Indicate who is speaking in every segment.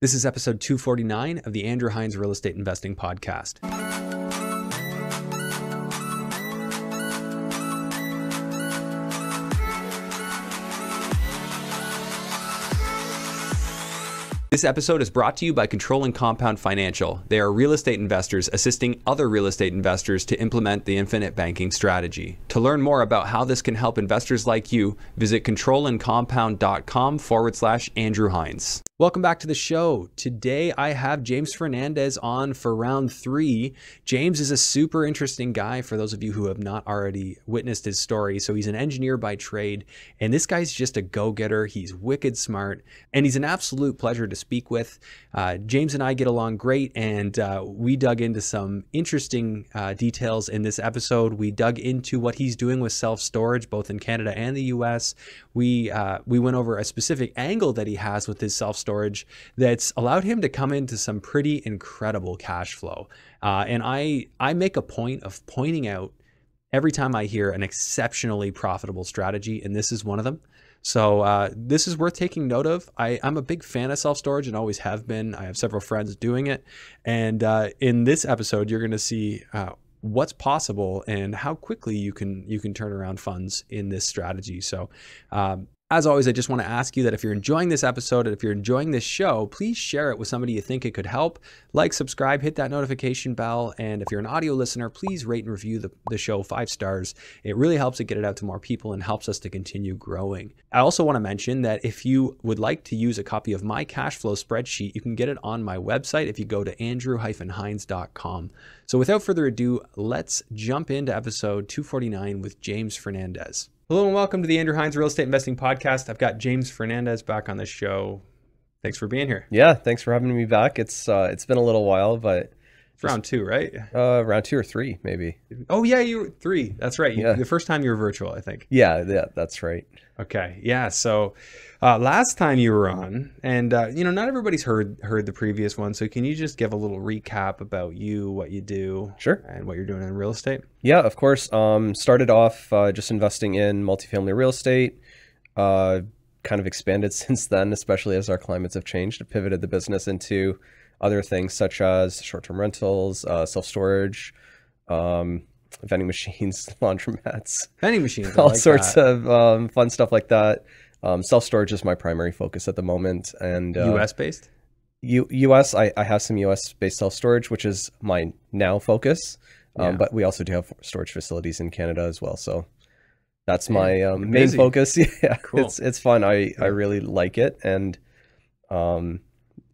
Speaker 1: This is episode 249 of the Andrew Hines Real Estate Investing Podcast. This episode is brought to you by Control and Compound Financial. They are real estate investors assisting other real estate investors to implement the infinite banking strategy. To learn more about how this can help investors like you, visit controlandcompound.com/Andrew Hines. Welcome back to the show. Today I have James Fernandez on for round 3. James is a super interesting guy for those of you who have not already witnessed his story. So he's an engineer by trade, and this guy's just a go-getter. He's wicked smart, and he's an absolute pleasure to speak with. James and I get along great, and we dug into some interesting details in this episode. We dug into what he's doing with self-storage, both in Canada and the US. We went over a specific angle that he has with his self-storage that's allowed him to come into some pretty incredible cash flow. And I make a point of pointing out every time I hear an exceptionally profitable strategy, and this is one of them. So this is worth taking note of. I'm a big fan of self-storage and always have been. I have several friends doing it. And in this episode, you're going to see what's possible and how quickly you can turn around funds in this strategy. So as always, I just want to ask you that if you're enjoying this episode and if you're enjoying this show, please share it with somebody you think it could help. Like, subscribe, hit that notification bell. And if you're an audio listener, please rate and review the show 5 stars. It really helps to get it out to more people and helps us to continue growing. I also want to mention that if you would like to use a copy of my cash flow spreadsheet, you can get it on my website if you go to andrew-hines.com. So without further ado, let's jump into episode 249 with James Fernandez. Hello and welcome to the Andrew Hines Real Estate Investing Podcast. I've got James Fernandez back on the show. Thanks for being here.
Speaker 2: Yeah, thanks for having me back. It's been a little while, but
Speaker 1: it's round 2, right?
Speaker 2: Round 2 or 3, maybe.
Speaker 1: Oh yeah, you were 3. That's right.
Speaker 2: Yeah.
Speaker 1: The first time you were virtual, I think.
Speaker 2: Yeah, that's right.
Speaker 1: Okay. Yeah. So last time you were on, and not everybody's heard the previous one. So can you just give a little recap about you, what you do,
Speaker 2: Sure,
Speaker 1: and what you're doing in real estate?
Speaker 2: Yeah, of course. Started off just investing in multifamily real estate. Kind of expanded since then, especially as our climates have changed. I've pivoted the business into other things such as short-term rentals, self-storage, vending machines, laundromats,
Speaker 1: Vending machines,
Speaker 2: all sorts of fun stuff like that. Self-storage is my primary focus at the moment. And
Speaker 1: US based?
Speaker 2: US, I have some US based self-storage, which is my now focus. But we also do have storage facilities in Canada as well. So that's my main focus. Yeah, cool. It's fun. I really like it. And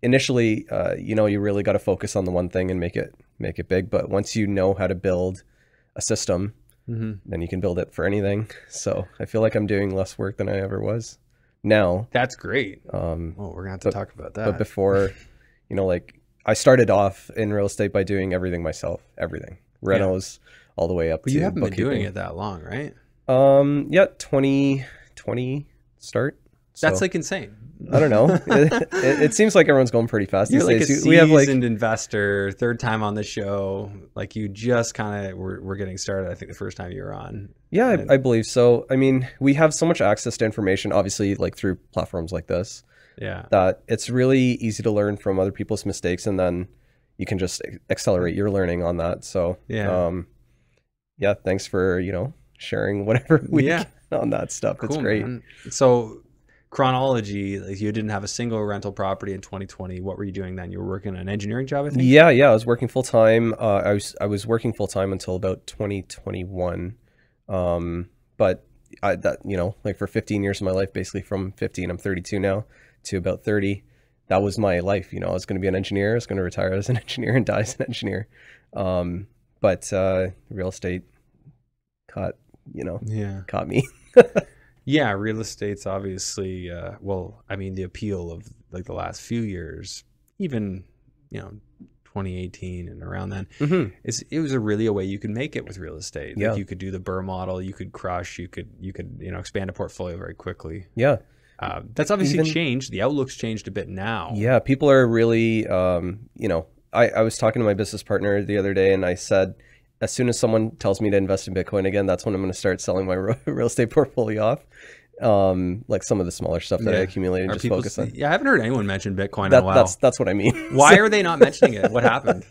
Speaker 2: initially, you really got to focus on the one thing and make it big. But once you know how to build a system, then you can build it for anything. So I feel like I'm doing less work than I ever was now.
Speaker 1: That's great. Well, we're gonna have to talk about that.
Speaker 2: But before, I started off in real estate by doing everything myself, everything. Renos all the way up to
Speaker 1: you haven't been
Speaker 2: bookkeeping.
Speaker 1: doing it that long, right?
Speaker 2: Yeah, 2020 start.
Speaker 1: That's
Speaker 2: so,
Speaker 1: like insane.
Speaker 2: I don't know. It seems like everyone's going pretty fast.
Speaker 1: You're like
Speaker 2: these
Speaker 1: a
Speaker 2: days.
Speaker 1: seasoned investor, third time on the show. Like you just kind of were getting started. I think the first time you were on.
Speaker 2: Yeah, I believe so. I mean, we have so much access to information, obviously, like through platforms like this.
Speaker 1: Yeah.
Speaker 2: That it's really easy to learn from other people's mistakes, and then you can just accelerate your learning on that. So yeah, thanks for sharing whatever we can on that stuff. Cool, it's great.
Speaker 1: Man. So chronology, like you didn't have a single rental property in 2020. What were you doing then? You were working an engineering job, I think?
Speaker 2: Yeah, I was working full time. I was working full time until about 2021. But like for 15 years of my life, basically from 15, I'm 32 now, to about 30. That was my life. I was going to be an engineer. I was going to retire as an engineer and die as an engineer. But real estate caught me.
Speaker 1: Yeah, real estate's obviously, the appeal of like the last few years, even, 2018 and around then, it was really a way you could make it with real estate. Like you could do the Burr model, you could crush, you could expand a portfolio very quickly.
Speaker 2: Yeah.
Speaker 1: That's obviously changed. The outlook's changed a bit now.
Speaker 2: Yeah, people are really, I was talking to my business partner the other day and I said, as soon as someone tells me to invest in Bitcoin again, that's when I'm going to start selling my real estate portfolio off. Like some of the smaller stuff that I accumulated and
Speaker 1: Are
Speaker 2: just
Speaker 1: people,
Speaker 2: focus on.
Speaker 1: yeah, I haven't heard anyone mention Bitcoin in a while.
Speaker 2: That's what I mean.
Speaker 1: Why are they not mentioning it? What happened?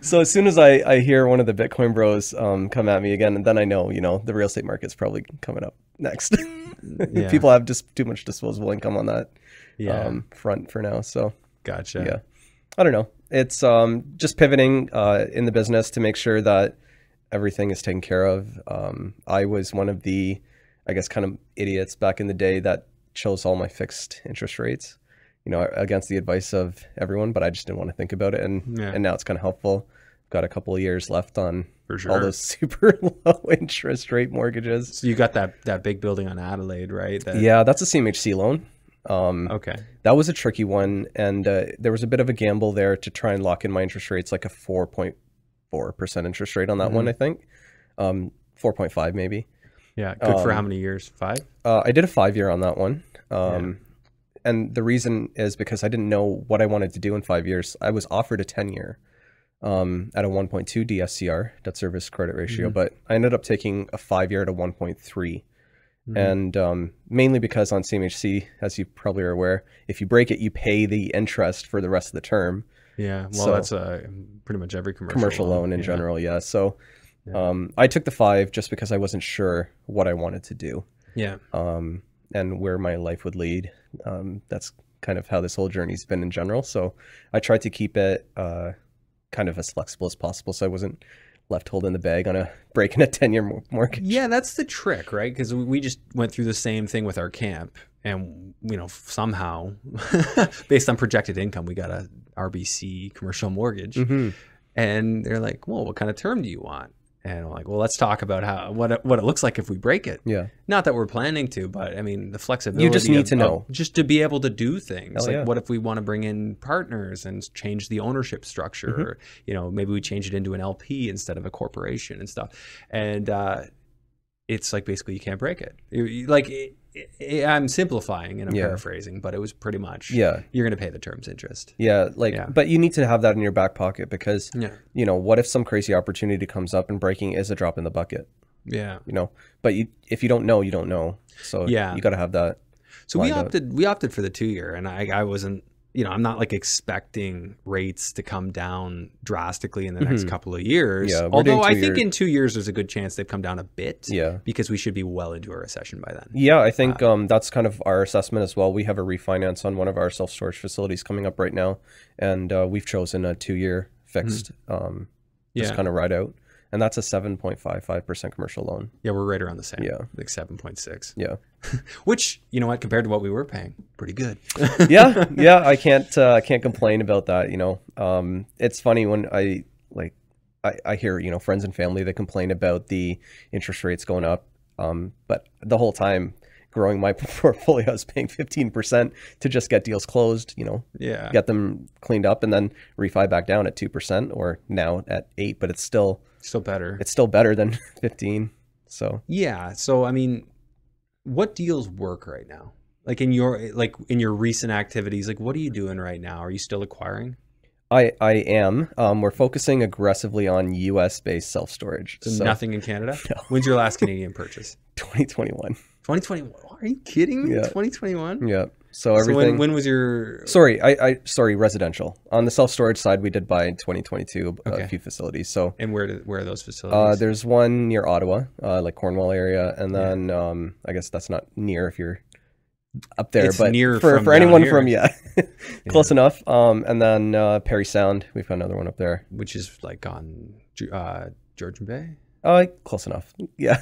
Speaker 2: So as soon as I hear one of the Bitcoin bros come at me again, and then I know, the real estate market's probably coming up next. People have just too much disposable income on that front for now. So
Speaker 1: gotcha.
Speaker 2: Yeah, I don't know. It's just pivoting in the business to make sure that everything is taken care of. I was one of the, I guess, kind of idiots back in the day that chose all my fixed interest rates, against the advice of everyone, but I just didn't want to think about it. And now it's kind of helpful. Got a couple of years left on all those super low interest rate mortgages.
Speaker 1: So you got that big building on Adelaide, right?
Speaker 2: Yeah, that's a CMHC loan.
Speaker 1: Okay.
Speaker 2: That was a tricky one. And there was a bit of a gamble there to try and lock in my interest rates, like a 4.4% interest rate on that one, I think. 4.5 maybe.
Speaker 1: Yeah, good for how many years? 5?
Speaker 2: I did a 5-year on that one. And the reason is because I didn't know what I wanted to do in 5 years. I was offered a 10-year at a 1.2 DSCR, debt service credit ratio, but I ended up taking a 5-year at a 1.3. And mainly because on CMHC, as you probably are aware, if you break it, you pay the interest for the rest of the term.
Speaker 1: Yeah, well, that's pretty much every commercial
Speaker 2: loan in general, yeah. So I took the 5 just because I wasn't sure what I wanted to do.
Speaker 1: Yeah.
Speaker 2: And where my life would lead. That's kind of how this whole journey's been in general. So I tried to keep it kind of as flexible as possible, so I wasn't left holding the bag on breaking a 10-year mortgage.
Speaker 1: Yeah, that's the trick, right? Because we just went through the same thing with our camp, and somehow, based on projected income, we got a RBC commercial mortgage, and they're like, "Well, what kind of term do you want?" And I'm like, well, let's talk about what it looks like if we break it. Yeah. Not that we're planning to, but I mean, the flexibility.
Speaker 2: You just need to know.
Speaker 1: Just to be able to do things. What if we want to bring in partners and change the ownership structure? Or, maybe we change it into an LP instead of a corporation and stuff. And it's like basically you can't break it. I'm simplifying and I'm paraphrasing, but it was pretty much you're going to pay the term's interest.
Speaker 2: But you need to have that in your back pocket because what if some crazy opportunity comes up and breaking is a drop in the bucket? But if you don't know, you don't know. So you got to have that.
Speaker 1: So we opted for the 2-year, and I wasn't, I'm not like expecting rates to come down drastically in the next couple of years. Yeah, although I think in 2 years, there's a good chance they've come down a bit. Yeah. Because we should be well into a recession by then.
Speaker 2: Yeah, I think that's kind of our assessment as well. We have a refinance on one of our self-storage facilities coming up right now. And we've chosen a 2-year fixed, just kind of ride out. And that's a 7.55% commercial loan.
Speaker 1: Yeah, we're right around the same. Yeah. Like 7.6.
Speaker 2: Yeah.
Speaker 1: Which, you know what, compared to what we were paying, pretty good.
Speaker 2: yeah, I can't complain about that, It's funny when I hear, friends and family that complain about the interest rates going up. But the whole time growing my portfolio, I was paying 15% to just get deals closed, get them cleaned up and then refi back down at 2% or now at 8%, but it's still better. It's still better than 15. So
Speaker 1: yeah. So I mean, what deals work right now? Like in your recent activities, like what are you doing right now? Are you still acquiring?
Speaker 2: I am. We're focusing aggressively on US based self-storage.
Speaker 1: So nothing in Canada? No. When's your last Canadian purchase?
Speaker 2: 2021.
Speaker 1: 2021. Are you kidding me?
Speaker 2: Yeah.
Speaker 1: 2021?
Speaker 2: Yeah. So everything.
Speaker 1: When was your?
Speaker 2: Sorry, sorry, residential. On the self-storage side, we did buy in 2022 a few facilities. So.
Speaker 1: And where are those facilities?
Speaker 2: There's one near Ottawa, like Cornwall area, and then I guess that's not near if you're up there,
Speaker 1: it's
Speaker 2: but
Speaker 1: near
Speaker 2: for anyone from close enough. And then Parry Sound, we've got another one up there,
Speaker 1: which is like on Georgian Bay.
Speaker 2: Close enough. Yeah.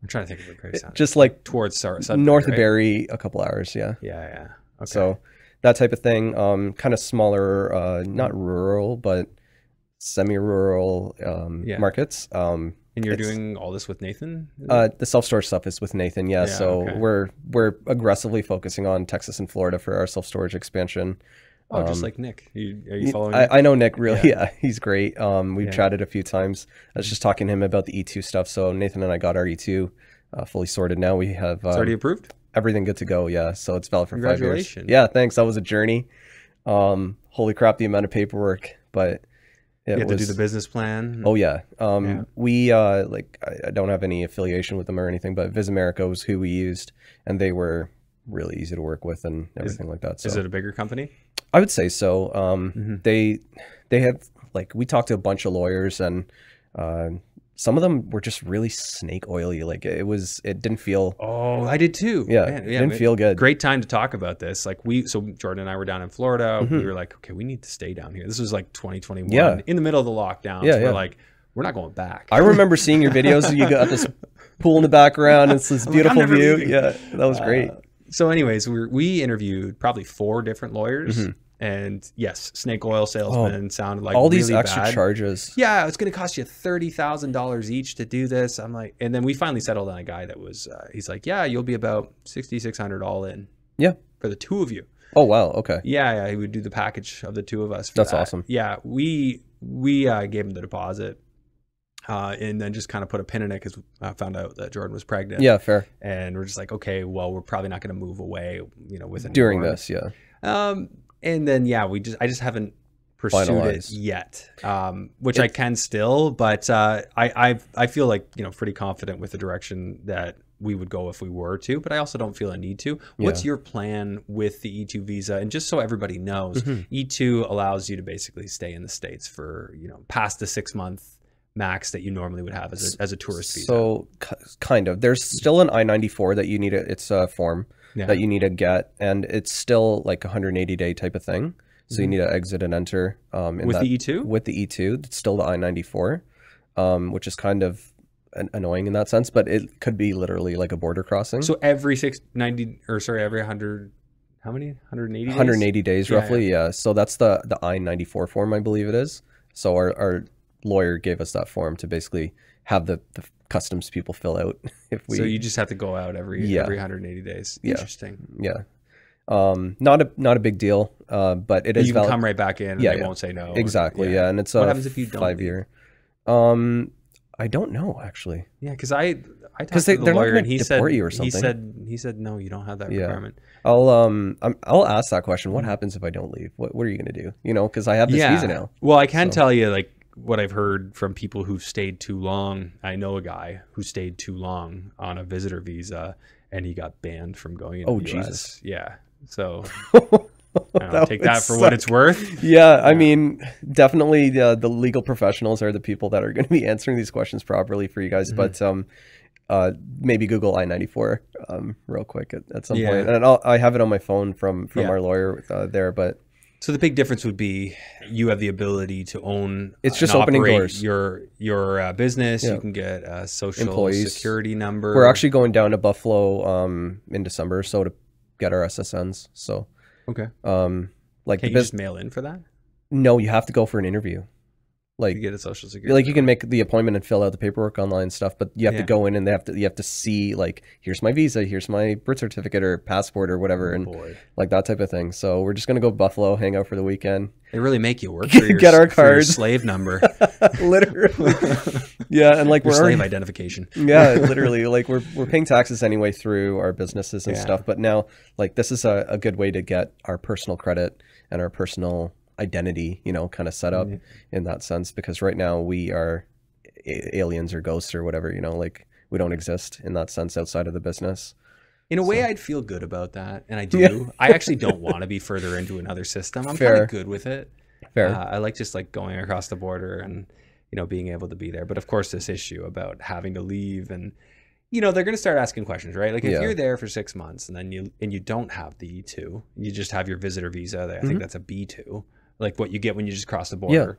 Speaker 1: I'm trying to think of what Parry Sound.
Speaker 2: Just like
Speaker 1: towards
Speaker 2: Sudbury, north of Barrie, a couple hours. Yeah.
Speaker 1: Yeah. Okay.
Speaker 2: So that type of thing, kind of smaller, not rural, but semi-rural markets.
Speaker 1: And you're doing all this with Nathan?
Speaker 2: The self-storage stuff is with Nathan, yeah. So we're aggressively focusing on Texas and Florida for our self-storage expansion.
Speaker 1: Oh, just like Nick. Are you following
Speaker 2: Nick? I know Nick really. Yeah, he's great. We've chatted a few times. I was just talking to him about the E2 stuff. So Nathan and I got our E2 fully sorted now. We have
Speaker 1: it's already approved?
Speaker 2: Everything good to go, yeah. So it's valid for 5 years.
Speaker 1: Congratulations.
Speaker 2: Yeah, thanks. That was a journey. Holy crap, the amount of paperwork. But
Speaker 1: You have to do the business plan.
Speaker 2: Oh yeah. We like I don't have any affiliation with them or anything, but Vis America was who we used, and they were really easy to work with and everything like that. So
Speaker 1: is it a bigger company?
Speaker 2: I would say so. They have, like, we talked to a bunch of lawyers, and some of them were just really snake oily. Like it didn't feel.
Speaker 1: Oh, I did too.
Speaker 2: Yeah, it didn't feel good.
Speaker 1: Great time to talk about this. Like so Jordan and I were down in Florida. We were like, okay, we need to stay down here. This was like 2021, in the middle of the lockdown.
Speaker 2: Yeah,
Speaker 1: so we're like, we're not going back.
Speaker 2: I remember seeing your videos. You got this pool in the background. It's this beautiful view.
Speaker 1: Leaving.
Speaker 2: Yeah, that was great.
Speaker 1: So anyways, we interviewed probably 4 different lawyers. And yes, snake oil salesman sounded like
Speaker 2: all
Speaker 1: really
Speaker 2: these extra
Speaker 1: bad.
Speaker 2: charges.
Speaker 1: Yeah, it's going to cost you $30,000 each to do this. I'm like, and then we finally settled on a guy that was, he's like, yeah, you'll be about $6,600 all in.
Speaker 2: Yeah,
Speaker 1: for the 2 of you.
Speaker 2: Oh wow, okay.
Speaker 1: Yeah, he would do the package of the 2 of us.
Speaker 2: That's awesome.
Speaker 1: Yeah, we gave him the deposit, and then just kind of put a pin in it because I found out that Jordan was pregnant.
Speaker 2: Yeah, fair.
Speaker 1: And we're just like, okay, well, we're probably not going to move away, within
Speaker 2: during this. Yeah.
Speaker 1: And then I just haven't pursued it yet, which I can still, but I feel like pretty confident with the direction that we would go if we were to, but I also don't feel a need to. What's your plan with the E2 visa? And just so everybody knows, E2 allows you to basically stay in the States for past the 6-month max that you normally would have as a tourist visa.
Speaker 2: So kind of. There's still an I-94 that you need. It's a form that you need to get, and it's still like a 180-day type of thing. So you need to exit and enter.
Speaker 1: With the E2?
Speaker 2: With the E2, it's still the I-94, which is kind of annoying in that sense, but it could be literally like a border crossing.
Speaker 1: So every every 100, how many? 180 days?
Speaker 2: 180 days roughly, yeah. So that's the I-94 form, I believe it is. So our lawyer gave us that form to basically have the customs people fill out. So
Speaker 1: you just have to go out every 180 days. Interesting.
Speaker 2: Yeah. Not a big deal, but it is.
Speaker 1: You can come right back in and they won't say no.
Speaker 2: Exactly. Yeah. And it's
Speaker 1: what happens if you don't
Speaker 2: 5-year. I don't know actually.
Speaker 1: Yeah, because I talked to the lawyer and he said no, you don't have that requirement.
Speaker 2: I'll ask that question. What happens if I don't leave? What are you going to do? Because I have this visa now.
Speaker 1: Well, I can tell you like what I've heard from people who've stayed too long. I know a guy who stayed too long on a visitor visa and he got banned from going into the US. Jesus. Yeah. So take that for what it's worth.
Speaker 2: Yeah, I mean, definitely the legal professionals are the people that are going to be answering these questions properly for you guys. But maybe Google I-94 real quick at some point. And I have it on my phone from our lawyer there. But
Speaker 1: so the big difference would be you have the ability to own.
Speaker 2: It's just opening doors.
Speaker 1: Your business. You can get a social security number.
Speaker 2: We're actually going down to Buffalo in December, so to get our SSNs. So.
Speaker 1: Okay.
Speaker 2: Like
Speaker 1: can't you just mail in for that?
Speaker 2: No, you have to go for an interview. Like
Speaker 1: you get a social security.
Speaker 2: Like you can make the appointment and fill out the paperwork online and stuff, but you have to go in and you have to see like, here's my visa, here's my birth certificate or passport or whatever, like that type of thing. So we're just gonna go to Buffalo, hang out for the weekend.
Speaker 1: They really make you work for your,
Speaker 2: get our cards,
Speaker 1: your slave number.
Speaker 2: Literally. Yeah, and like
Speaker 1: your slave identification.
Speaker 2: Yeah, literally. Like we're paying taxes anyway through our businesses and stuff, but now like this is a good way to get our personal credit and our personal identity, kind of set up in that sense, because right now we are aliens or ghosts or whatever, like we don't exist in that sense outside of the business.
Speaker 1: In a way, I'd feel good about that, and I do. Yeah. I actually don't want to be further into another system. I'm kind of good with it.
Speaker 2: Fair.
Speaker 1: I like just like going across the border and being able to be there. But of course, this issue about having to leave and they're going to start asking questions, right? Like if you're there for 6 months and then you don't have the E2, you just have your visitor visa. I think that's a B2. Like what you get when you just cross the border.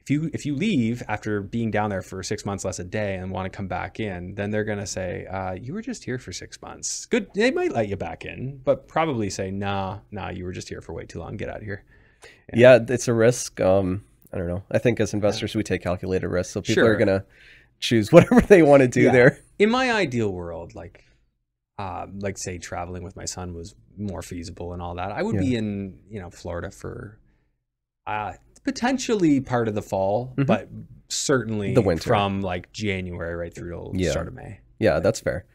Speaker 1: If you leave after being down there for 6 months less a day and want to come back in, then they're going to say, you were just here for 6 months. Good. They might let you back in, but probably say, nah, you were just here for way too long. Get out of here.
Speaker 2: Yeah, it's a risk. I don't know. I think as investors, we take calculated risks. So people are going to choose whatever they want to do there.
Speaker 1: In my ideal world, like say traveling with my son was more feasible and all that, I would be in Florida for potentially part of the fall, but certainly
Speaker 2: the winter,
Speaker 1: from like January right through till start of May.
Speaker 2: Yeah, that's fair.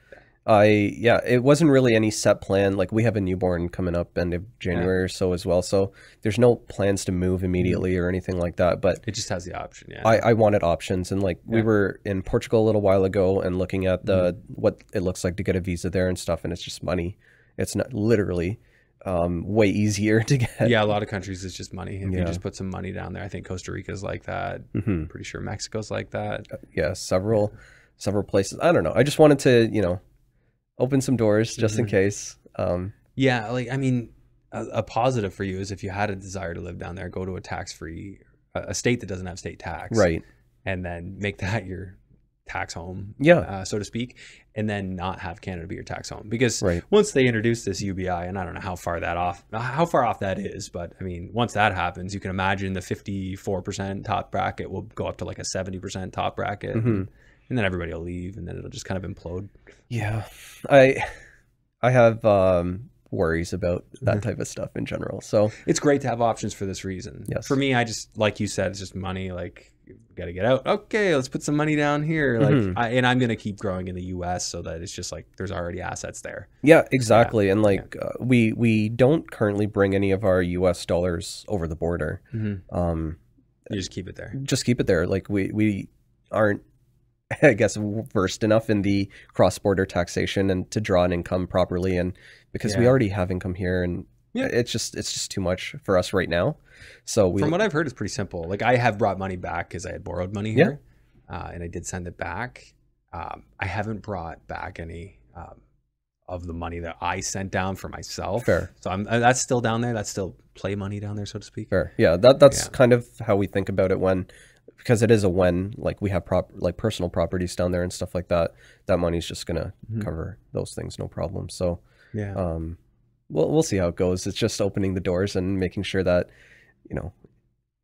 Speaker 2: Yeah, it wasn't really any set plan. Like we have a newborn coming up end of January or so as well. So there's no plans to move immediately or anything like that. But
Speaker 1: It just has the option. Yeah.
Speaker 2: I wanted options, and like we were in Portugal a little while ago and looking at the what it looks like to get a visa there and stuff, and it's just money. It's not literally way easier to get.
Speaker 1: Yeah, a lot of countries it's just money. If you just put some money down there, I think Costa Rica's like that. I'm pretty sure Mexico's like that.
Speaker 2: Yeah, several places. I don't know. I just wanted to, open some doors just in case.
Speaker 1: Yeah, like I mean, a positive for you is if you had a desire to live down there, go to a tax-free, a state that doesn't have state tax,
Speaker 2: right,
Speaker 1: and then make that your tax home, so to speak, and then not have Canada be your tax home. Because once they introduce this UBI, and I don't know how far off that is, but I mean, once that happens, you can imagine the 54% top bracket will go up to like a 70% top bracket, and then everybody will leave, and then it'll just kind of implode.
Speaker 2: Yeah, I have worries about that type of stuff in general. So
Speaker 1: it's great to have options for this reason.
Speaker 2: Yes.
Speaker 1: For me, I just, like you said, it's just money. Like, you got to get out. Okay, let's put some money down here. Like, and I'm going to keep growing in the US so that it's just like there's already assets there.
Speaker 2: Yeah, exactly. And like we don't currently bring any of our US dollars over the border.
Speaker 1: You just keep it there.
Speaker 2: Just keep it there. Like we aren't, I guess, versed enough in the cross-border taxation and to draw an income properly, and because we already have income here, and it's just too much for us right now. So
Speaker 1: from what I've heard, it's pretty simple. Like I have brought money back because I had borrowed money here, and I did send it back. I haven't brought back any of the money that I sent down for myself.
Speaker 2: Fair.
Speaker 1: So that's still down there. That's still play money down there, so to speak.
Speaker 2: Fair. Yeah, that's kind of how we think about it because it is like we have personal properties down there and stuff like that. That money's just gonna cover those things, no problem. So we'll see how it goes. It's just opening the doors and making sure that,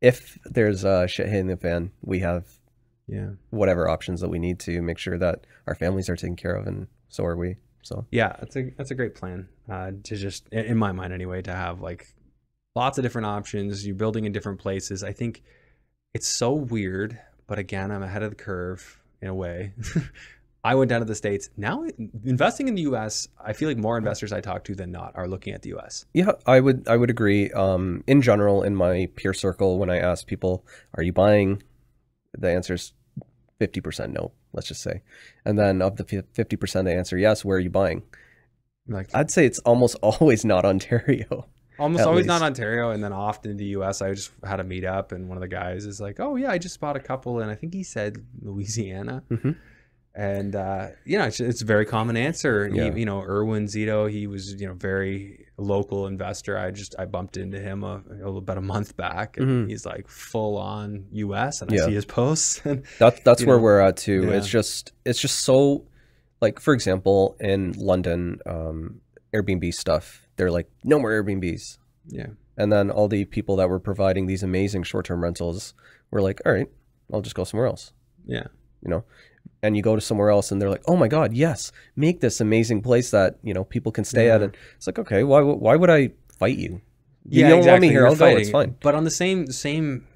Speaker 2: if there's shit hitting the fan, we have whatever options that we need to make sure that our families are taken care of, and so are we. So
Speaker 1: yeah, that's a great plan. To just, in my mind anyway, to have like lots of different options. You're building in different places. I think it's so weird, but again, I'm ahead of the curve in a way. I went down to the States. Now investing in the US, I feel like more investors I talk to than not are looking at the US.
Speaker 2: Yeah, I would agree. In general, in my peer circle, when I ask people, are you buying? The answer is 50% no, let's just say. And then of the 50% they answer yes, where are you buying?
Speaker 1: Like,
Speaker 2: I'd say it's almost always not Ontario.
Speaker 1: Almost always not Ontario, and then often in the US. I just had a meetup, and one of the guys is like, "Oh yeah, I just bought a couple," and I think he said Louisiana. And it's a very common answer. Erwin Zito, he was very local investor. I bumped into him about a month back, and he's like full on US, and I see his posts. And
Speaker 2: that's where we're at too. Yeah. It's just so, like, for example, in London, Airbnb stuff. They're like, no more Airbnbs.
Speaker 1: Yeah.
Speaker 2: And then all the people that were providing these amazing short-term rentals were like, all right, I'll just go somewhere else.
Speaker 1: Yeah.
Speaker 2: And you go to somewhere else and they're like, oh my God, yes, make this amazing place that, people can stay at. And it's like, okay, why would I fight you? You don't want me here, I'll go, it's fine.
Speaker 1: But on the same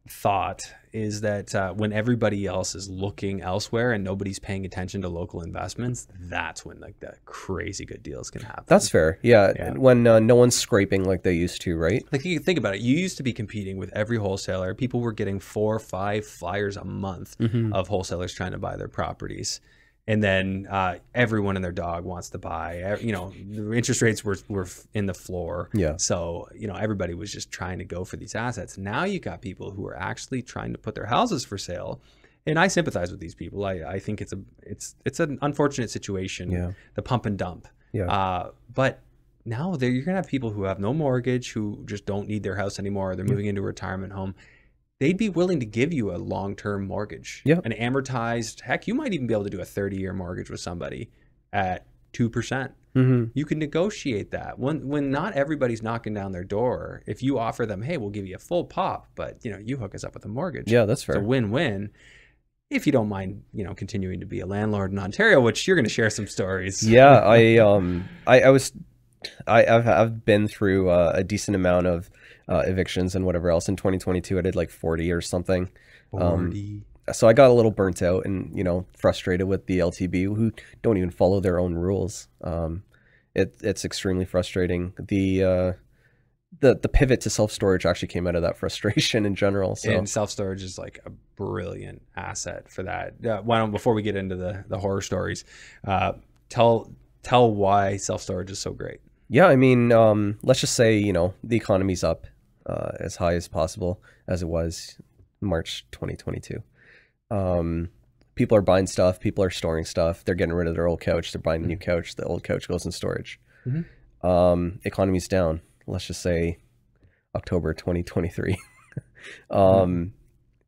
Speaker 1: thought is that when everybody else is looking elsewhere and nobody's paying attention to local investments, that's when like the crazy good deals can happen.
Speaker 2: That's fair. Yeah. When no one's scraping like they used to, right?
Speaker 1: Like, you think about it. You used to be competing with every wholesaler. People were getting 4 or 5 flyers a month of wholesalers trying to buy their properties. And then everyone and their dog wants to buy. The interest rates were in the floor.
Speaker 2: Yeah.
Speaker 1: So everybody was just trying to go for these assets. Now you got people who are actually trying to put their houses for sale, and I sympathize with these people. I think it's an unfortunate situation.
Speaker 2: Yeah.
Speaker 1: The pump and dump.
Speaker 2: Yeah.
Speaker 1: But now you're gonna have people who have no mortgage, who just don't need their house anymore. They're moving into a retirement home. They'd be willing to give you a long-term mortgage, an amortized, heck, you might even be able to do a 30-year mortgage with somebody at 2%. You can negotiate that. When not everybody's knocking down their door, if you offer them, hey, we'll give you a full pop, but you hook us up with a mortgage.
Speaker 2: Yeah, that's fair.
Speaker 1: It's a win-win. If you don't mind, continuing to be a landlord in Ontario, which you're going to share some stories.
Speaker 2: Yeah, I've been through a decent amount of evictions and whatever else. In 2022, I did like 40 or something.
Speaker 1: 40.
Speaker 2: so I got a little burnt out and, you know, frustrated with the LTB who don't even follow their own rules. It's extremely frustrating. The pivot to self-storage actually came out of that frustration in general. So.
Speaker 1: And self-storage is like a brilliant asset for that. Why don't, before we get into the horror stories, tell why self-storage is so great.
Speaker 2: Yeah, I mean, let's just say, you know, the economy's up as high as possible as it was March 2022. People are buying stuff, people are storing stuff, they're getting rid of their old couch, they're buying a new couch, the old couch goes in storage. Economy's down, let's just say October 2023.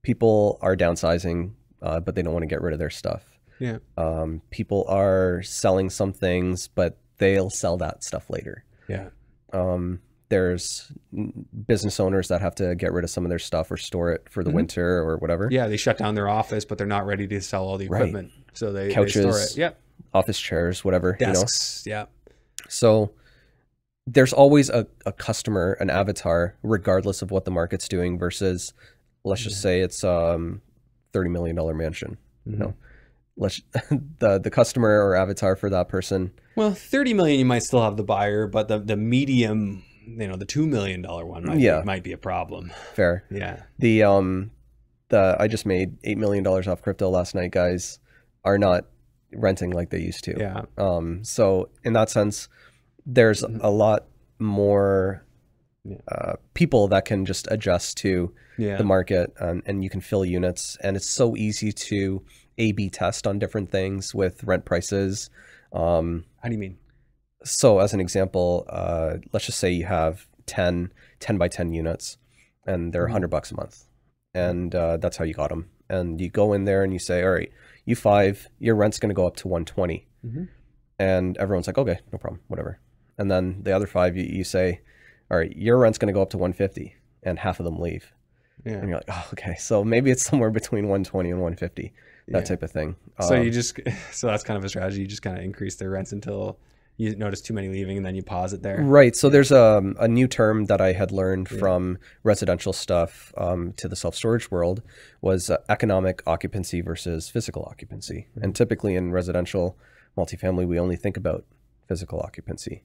Speaker 2: People are downsizing, but they don't want to get rid of their stuff.
Speaker 1: Yeah.
Speaker 2: People are selling some things, but they'll sell that stuff later.
Speaker 1: Yeah.
Speaker 2: There's business owners that have to get rid of some of their stuff or store it for the winter or whatever.
Speaker 1: Yeah, they shut down their office, but they're not ready to sell all the equipment. Right. So they store it. Yep.
Speaker 2: Office chairs, whatever.
Speaker 1: Desks,
Speaker 2: you know? Yeah. So there's always a customer, an avatar, regardless of what the market's doing versus, let's just say it's $30 million mansion. You know, the customer or avatar for that person. Well,
Speaker 1: 30 million, you might still have the buyer, but the medium, you know, the $2 million one might be a problem.
Speaker 2: Fair.
Speaker 1: Yeah.
Speaker 2: I just made $8 million off crypto last night. Guys are not renting like they used to.
Speaker 1: Yeah.
Speaker 2: So in that sense, there's a lot more people that can just adjust to the market, and you can fill units, and it's so easy to A/B test on different things with rent prices.
Speaker 1: How do you mean?
Speaker 2: So as an example, let's just say you have 10 by 10 units and they're $100 a month, and that's how you got them. And you go in there and you say, all right, you 5, your rent's going to go up to 120. And everyone's like, okay, no problem, whatever. And then the other 5, you say, all right, your rent's going to go up to 150, and half of them leave. Yeah. And you're like, oh, okay, so maybe it's somewhere between 120 and 150, that type of thing.
Speaker 1: So so that's kind of a strategy. You just kind of increase their rents until you notice too many leaving, and then you pause it there.
Speaker 2: Right. So there's a new term that I had learned from residential stuff to the self-storage world was economic occupancy versus physical occupancy. And typically in residential multifamily, we only think about physical occupancy.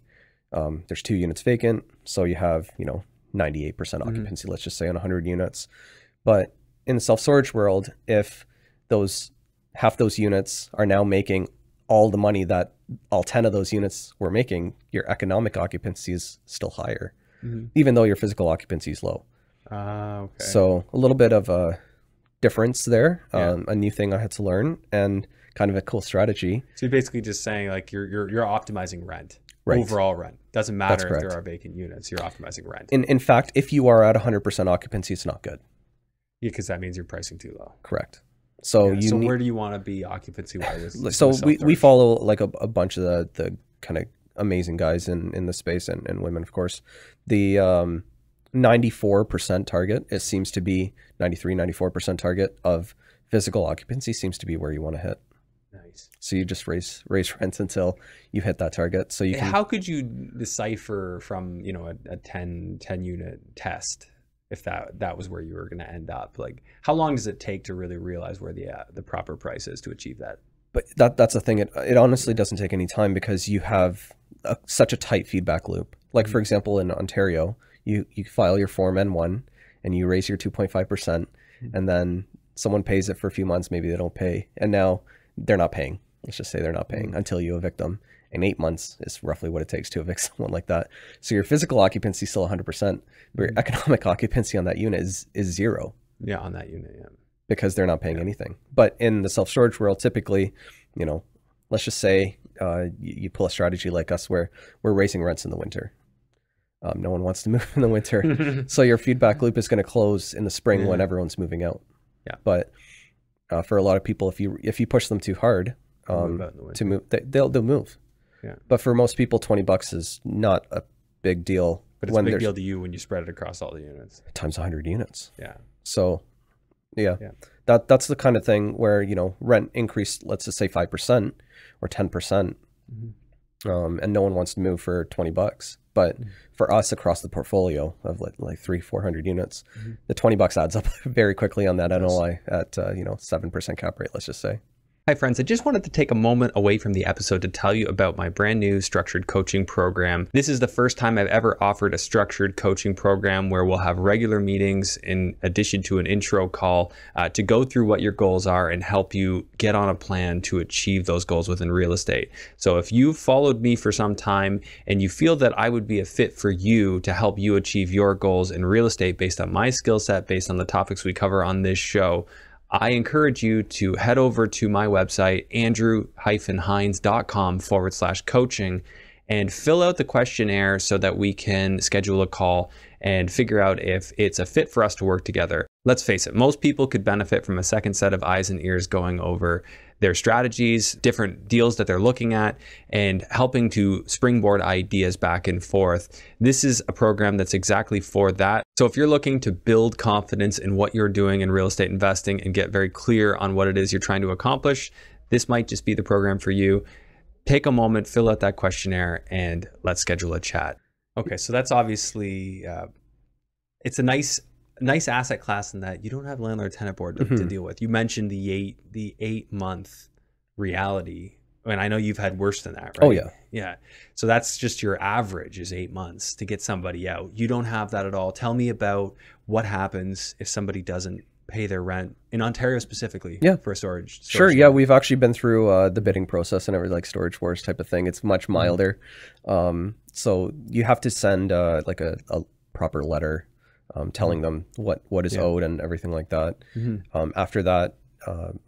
Speaker 2: There's 2 units vacant, so you have, you know, 98% occupancy, let's just say, on 100 units. But in the self-storage world, if half those units are now making all the money that all 10 of those units were making, your economic occupancy is still higher, even though your physical occupancy is low.
Speaker 1: Okay.
Speaker 2: So a little bit of a difference there, a new thing I had to learn, and kind of a cool strategy.
Speaker 1: So you're basically just saying like you're optimizing rent.
Speaker 2: Right.
Speaker 1: Overall rent. Doesn't matter if there are vacant units, you're optimizing rent.
Speaker 2: In fact, if you are at 100% occupancy, it's not good.
Speaker 1: Yeah, because that means you're pricing too low.
Speaker 2: Correct. So
Speaker 1: where do you want to be occupancy wise?
Speaker 2: So we follow like a bunch of the kind of amazing guys in the space, and women, of course. The 94% target, it seems to be 94% target of physical occupancy seems to be where you want to hit.
Speaker 1: Nice. So
Speaker 2: you just raise rents until you hit that target. So you can.
Speaker 1: How could you decipher from, you know, a 10 unit test if that was where you were going to end up? Like, how long does it take to really realize where the proper price is to achieve that?
Speaker 2: But that's the thing. It honestly doesn't take any time because you have such a tight feedback loop. Like for example, in Ontario, you file your Form N1 and you raise your 2.5%, and then someone pays it for a few months. Maybe they don't pay, and now they're not paying. Let's just say they're not paying until you evict them. And 8 months is roughly what it takes to evict someone like that. So your physical occupancy is still 100%, but your economic occupancy on that unit is 0.
Speaker 1: Yeah, on that unit, yeah.
Speaker 2: Because they're not paying anything. But in the self-storage world, typically, you know, let's just say you pull a strategy like us where we're raising rents in the winter. No one wants to move in the winter. So your feedback loop is going to close in the spring when everyone's moving out.
Speaker 1: Yeah.
Speaker 2: But for a lot of people, if you push them too hard to move, they'll move.
Speaker 1: Yeah.
Speaker 2: But for most people, $20 is not a big deal.
Speaker 1: But it's a big deal to you when you spread it across all the units.
Speaker 2: Times 100 units.
Speaker 1: Yeah.
Speaker 2: So, that's the kind of thing where, you know, rent increased, let's just say 5% or 10%, and no one wants to move for $20. But for us across the portfolio of like 300-400 units, the $20 adds up very quickly on that NOI at 7% cap rate, let's just say.
Speaker 1: Hi friends, I just wanted to take a moment away from the episode to tell you about my brand new structured coaching program. This is the first time I've ever offered a structured coaching program where we'll have regular meetings in addition to an intro call to go through what your goals are and help you get on a plan to achieve those goals within real estate. So if you've followed me for some time and you feel that I would be a fit for you to help you achieve your goals in real estate based on my skill set, based on the topics we cover on this show, I encourage you to head over to my website, andrew-hines.com/coaching, and fill out the questionnaire so that we can schedule a call and figure out if it's a fit for us to work together. Let's face it, most people could benefit from a second set of eyes and ears going over their strategies, different deals that they're looking at, and helping to springboard ideas back and forth. This is a program that's exactly for that. So if you're looking to build confidence in what you're doing in real estate investing and get very clear on what it is you're trying to accomplish, this might just be the program for you. Take a moment, fill out that questionnaire, and let's schedule a chat. Okay, so that's obviously, it's a nice asset class in that you don't have landlord-tenant board to deal with. You mentioned the 8-month reality, and I know you've had worse than that, right?
Speaker 2: Oh yeah.
Speaker 1: Yeah. So that's just your average is 8 months to get somebody out. You don't have that at all. Tell me about what happens if somebody doesn't pay their rent in Ontario specifically for a storage.
Speaker 2: Sure. Yeah. We've actually been through the bidding process and everything, like storage wars type of thing. It's much milder. So you have to send like a proper letter telling them what is owed and everything like that. After that,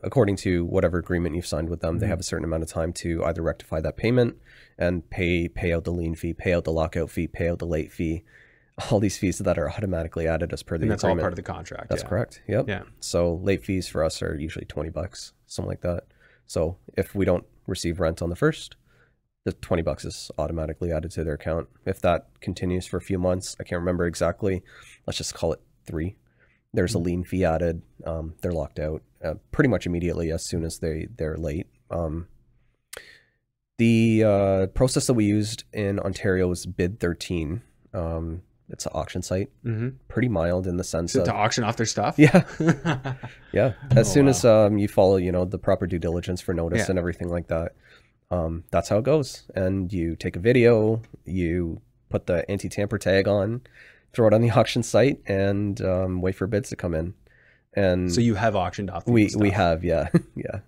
Speaker 2: according to whatever agreement you've signed with them, they have a certain amount of time to either rectify that payment and pay out the lien fee, pay out the lockout fee, pay out the late fee, all these fees that are automatically added as per the agreement.
Speaker 1: That's all part of the contract.
Speaker 2: That's correct. Yep.
Speaker 1: Yeah.
Speaker 2: So late fees for us are usually $20, something like that. So if we don't receive rent on the first, the $20 is automatically added to their account. If that continues for a few months, I can't remember exactly, let's just call it 3. There's a lien fee added. They're locked out pretty much immediately as soon as they're late. The process that we used in Ontario was Bid 13. It's an auction site, pretty mild in the sense
Speaker 1: to auction off their stuff.
Speaker 2: Yeah, yeah. As soon as you follow, the proper due diligence for notice and everything like that, that's how it goes. And you take a video, you put the anti-tamper tag on, throw it on the auction site, and wait for bids to come in. And
Speaker 1: so you have auctioned off.
Speaker 2: We have, yeah, yeah.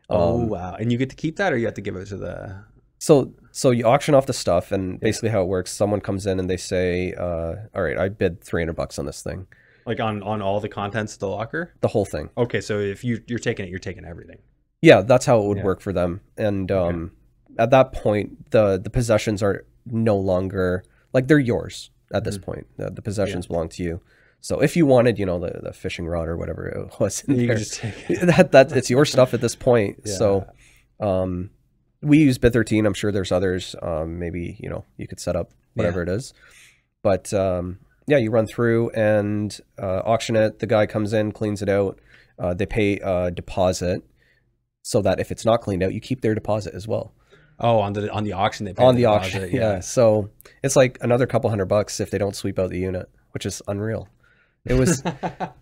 Speaker 1: Oh wow! And you get to keep that, or you have to give it to the.
Speaker 2: So you auction off the stuff, and basically how it works, someone comes in and they say, all right, I bid $300 on this thing.
Speaker 1: Like on all the contents of the locker?
Speaker 2: The whole thing.
Speaker 1: Okay, so if you're taking it, you're taking everything.
Speaker 2: Yeah, that's how it would work for them. And at that point, the possessions are no longer, like they're yours at this point. The possessions belong to you. So if you wanted, the fishing rod or whatever it was in there,
Speaker 1: just take it.
Speaker 2: It's your stuff at this point. Yeah. So we use Bid 13. I'm sure there's others. Maybe, you could set up whatever it is. But yeah, you run through and auction it. The guy comes in, cleans it out. They pay a deposit so that if it's not cleaned out, you keep their deposit as well.
Speaker 1: Oh, on the auction they pay
Speaker 2: on the auction. Yeah. So it's like another couple $100 if they don't sweep out the unit, which is unreal. It was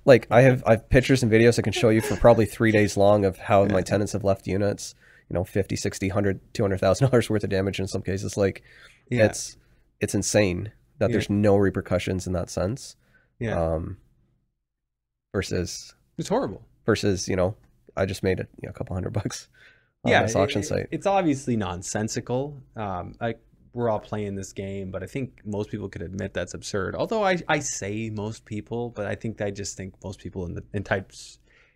Speaker 2: like I have pictures and videos I can show you for probably 3 days long of how my tenants have left units. 50, 60, 100, $200,000 worth of damage in some cases. Like it's insane that there's no repercussions in that sense. Yeah. Versus
Speaker 1: it's horrible.
Speaker 2: Versus, I just made a couple $100 on this auction site.
Speaker 1: It's obviously nonsensical. We're all playing this game, but I think most people could admit that's absurd. Although I say most people, but I just think most people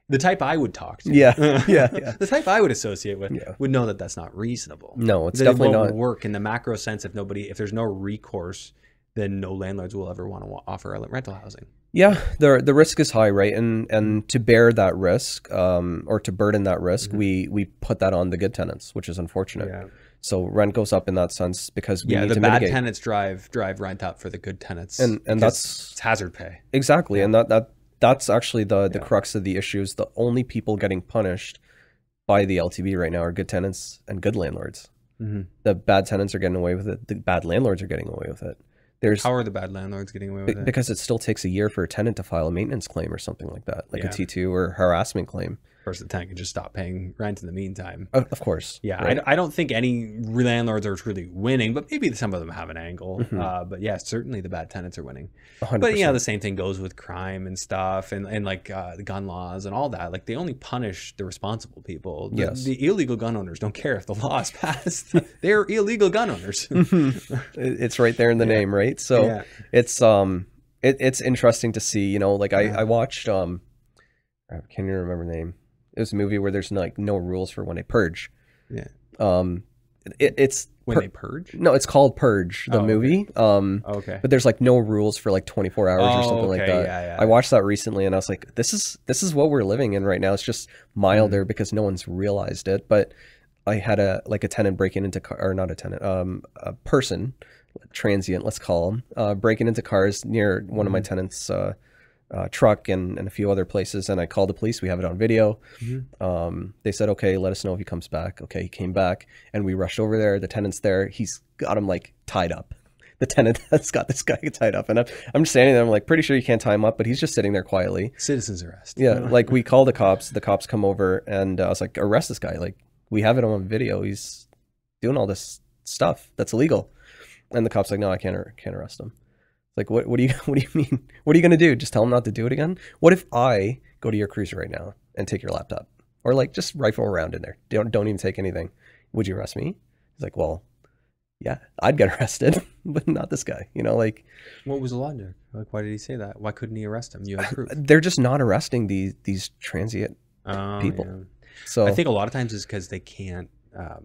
Speaker 1: the type I would talk to.
Speaker 2: Yeah.
Speaker 1: The type I would associate with would know that that's not reasonable.
Speaker 2: No, it's definitely not.
Speaker 1: It won't work in the macro sense if there's no recourse, then no landlords will ever want to offer rental housing.
Speaker 2: Yeah, the risk is high, right? And to bear that risk, or to burden that risk, we put that on the good tenants, which is unfortunate. Yeah. So rent goes up in that sense because we need to mitigate.
Speaker 1: The bad tenants drive rent up for the good tenants,
Speaker 2: and it's
Speaker 1: hazard pay.
Speaker 2: Exactly, and that's actually the crux of the issue. Is the only people getting punished by the LTB right now are good tenants and good landlords. The bad tenants are getting away with it. The bad landlords are getting away with it. There's
Speaker 1: How are the bad landlords getting away with it?
Speaker 2: because it still takes a year for a tenant to file a maintenance claim or something like that, like a
Speaker 1: Yeah.
Speaker 2: T2 or harassment claim.
Speaker 1: Of course, the tenant can just stop paying rent in the meantime.
Speaker 2: Of course.
Speaker 1: Yeah,
Speaker 2: right?
Speaker 1: I don't think any landlords are truly winning, but maybe some of them have an angle. But yeah, certainly the bad tenants are winning.
Speaker 2: 100%.
Speaker 1: But yeah, the same thing goes with crime and stuff, and like the gun laws and all that. Like they only punish the responsible people.
Speaker 2: Yes.
Speaker 1: The illegal gun owners don't care if the law is passed. They're illegal gun owners.
Speaker 2: It's right there in the name, right? So
Speaker 1: Yeah.
Speaker 2: it's interesting to see, you know, like I watched I can't even remember the name. It was a movie where there's like no rules for when they purge.
Speaker 1: Yeah.
Speaker 2: It's
Speaker 1: When they purge?
Speaker 2: no, it's called Purge, the movie.
Speaker 1: Okay.
Speaker 2: But there's like no rules for like 24 hours or something like that.
Speaker 1: Yeah.
Speaker 2: I watched that recently and I was like, this is what we're living in right now. It's just milder because no one's realized it. But I had a tenant breaking into or not a tenant, a person, transient, let's call him, breaking into cars near one of my tenants' truck and a few other places, and I called the police. We have it on video. They said, okay, let us know if he comes back. Okay, he came back and we rushed over there. The tenant's there. He's got him like tied up. The tenant has got this guy tied up, and I'm just standing there. I'm like, pretty sure you can't tie him up, but he's just sitting there quietly.
Speaker 1: Citizen's arrest.
Speaker 2: Yeah, like we call the cops. The cops come over, and I was like, arrest this guy. Like we have it on video. He's doing all this stuff that's illegal. And the cop's like, no, I can't arrest him. Like, what do you mean? What are you going to do? Just tell him not to do it again? What if I go to your cruiser right now and take your laptop? Or like just rifle around in there. Don't even take anything. Would you arrest me? He's like, well, yeah, I'd get arrested, but not this guy. You know, like.
Speaker 1: What was the logic? Like, why did he say that? Why couldn't he arrest him? You have proof.
Speaker 2: They're just not arresting these transient people.
Speaker 1: Yeah.
Speaker 2: So
Speaker 1: I think a lot of times it's because they can't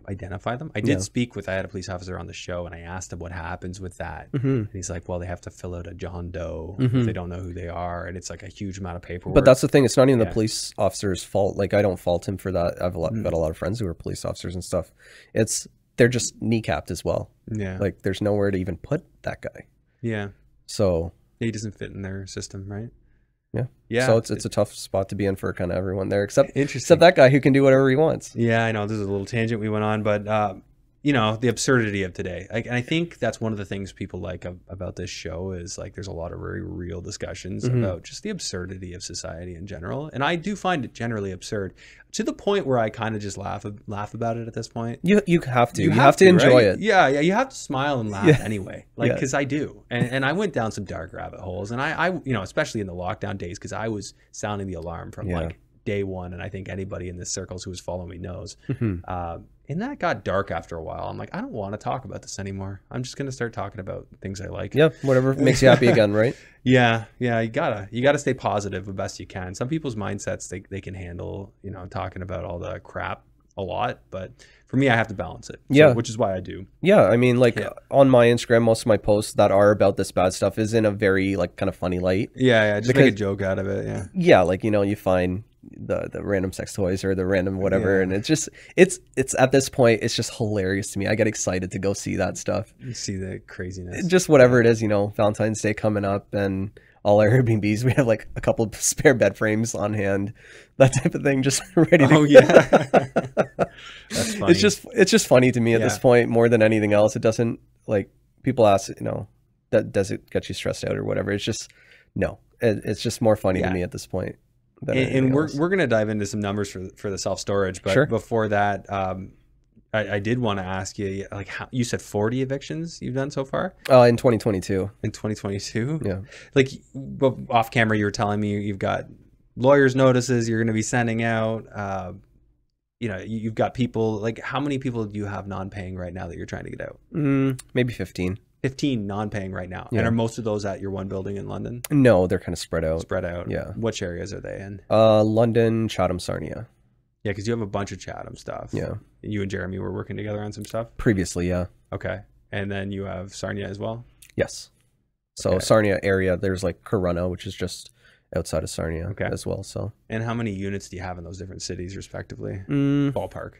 Speaker 1: identify them. I did speak with, I had a police officer on the show and I asked him what happens with that. And he's like, well, they have to fill out a John Doe if they don't know who they are. And it's like a huge amount of paperwork.
Speaker 2: But that's the thing. It's not even the police officer's fault. Like, I don't fault him for that. I've got a lot of friends who are police officers and stuff. They're just kneecapped as well.
Speaker 1: Yeah.
Speaker 2: Like, there's nowhere to even put that guy.
Speaker 1: Yeah.
Speaker 2: So
Speaker 1: He doesn't fit in their system, right?
Speaker 2: yeah.
Speaker 1: Yeah.
Speaker 2: So it's a tough spot to be in for kind of everyone there, except
Speaker 1: Interesting.
Speaker 2: that guy who can do whatever he wants.
Speaker 1: Yeah, I know this is a little tangent we went on, but you know, the absurdity of today. And I think that's one of the things people like about this show is like there's a lot of very real discussions about just the absurdity of society in general. And I do find it generally absurd to the point where I kind of just laugh about it at this point.
Speaker 2: You have to. You have to enjoy
Speaker 1: right?
Speaker 2: it.
Speaker 1: Yeah, you have to smile and laugh anyway. Like, because I do. And I went down some dark rabbit holes. And I you know, especially in the lockdown days, because I was sounding the alarm from like day one. And I think anybody in this circles who was following me knows. And that got dark after a while. I'm like, I don't want to talk about this anymore. I'm just going to start talking about things I like.
Speaker 2: Yeah, whatever makes you happy again, right?
Speaker 1: Yeah, you gotta stay positive the best you can. Some people's mindsets they can handle, you know, talking about all the crap a lot, but for me, I have to balance it. So, which is why I do. Yeah,
Speaker 2: I mean, like on my Instagram, most of my posts that are about this bad stuff is in a very like kind of funny light.
Speaker 1: Yeah, just make a joke out of it.
Speaker 2: Yeah, like, you know, you find the random sex toys or the random whatever, and it's just it's at this point it's just hilarious to me. I get excited to go see that stuff.
Speaker 1: You see the craziness.
Speaker 2: Just whatever it is, you know, Valentine's Day coming up and all our Airbnbs, we have like a couple of spare bed frames on hand, that type of thing, just ready to.
Speaker 1: Oh yeah, that's funny.
Speaker 2: It's just funny to me at this point more than anything else. It doesn't, like, people ask, you know, that does it get you stressed out or whatever. It's just it's just more funny to me at this point.
Speaker 1: And we're going to dive into some numbers for the self-storage, but before that, I did want to ask you, like, how you said 40 evictions you've done so far?
Speaker 2: In 2022.
Speaker 1: In 2022?
Speaker 2: Yeah.
Speaker 1: Like, off camera, you were telling me you've got lawyers' notices you're going to be sending out. You know, you've got people, like, how many people do you have non-paying right now that you're trying to get out?
Speaker 2: Maybe 15.
Speaker 1: 15 non-paying right now. And are most of those at your one building in London?
Speaker 2: No, they're kind of spread out. Yeah.
Speaker 1: Which areas are they in?
Speaker 2: London, Chatham, Sarnia.
Speaker 1: Yeah, because you have a bunch of Chatham stuff.
Speaker 2: Yeah.
Speaker 1: You and Jeremy were working together on some stuff?
Speaker 2: Previously, yeah.
Speaker 1: Okay. And then you have Sarnia as well?
Speaker 2: Yes. So Sarnia area, there's like Corunna, which is just outside of Sarnia as well. So.
Speaker 1: And how many units do you have in those different cities respectively? Ballpark.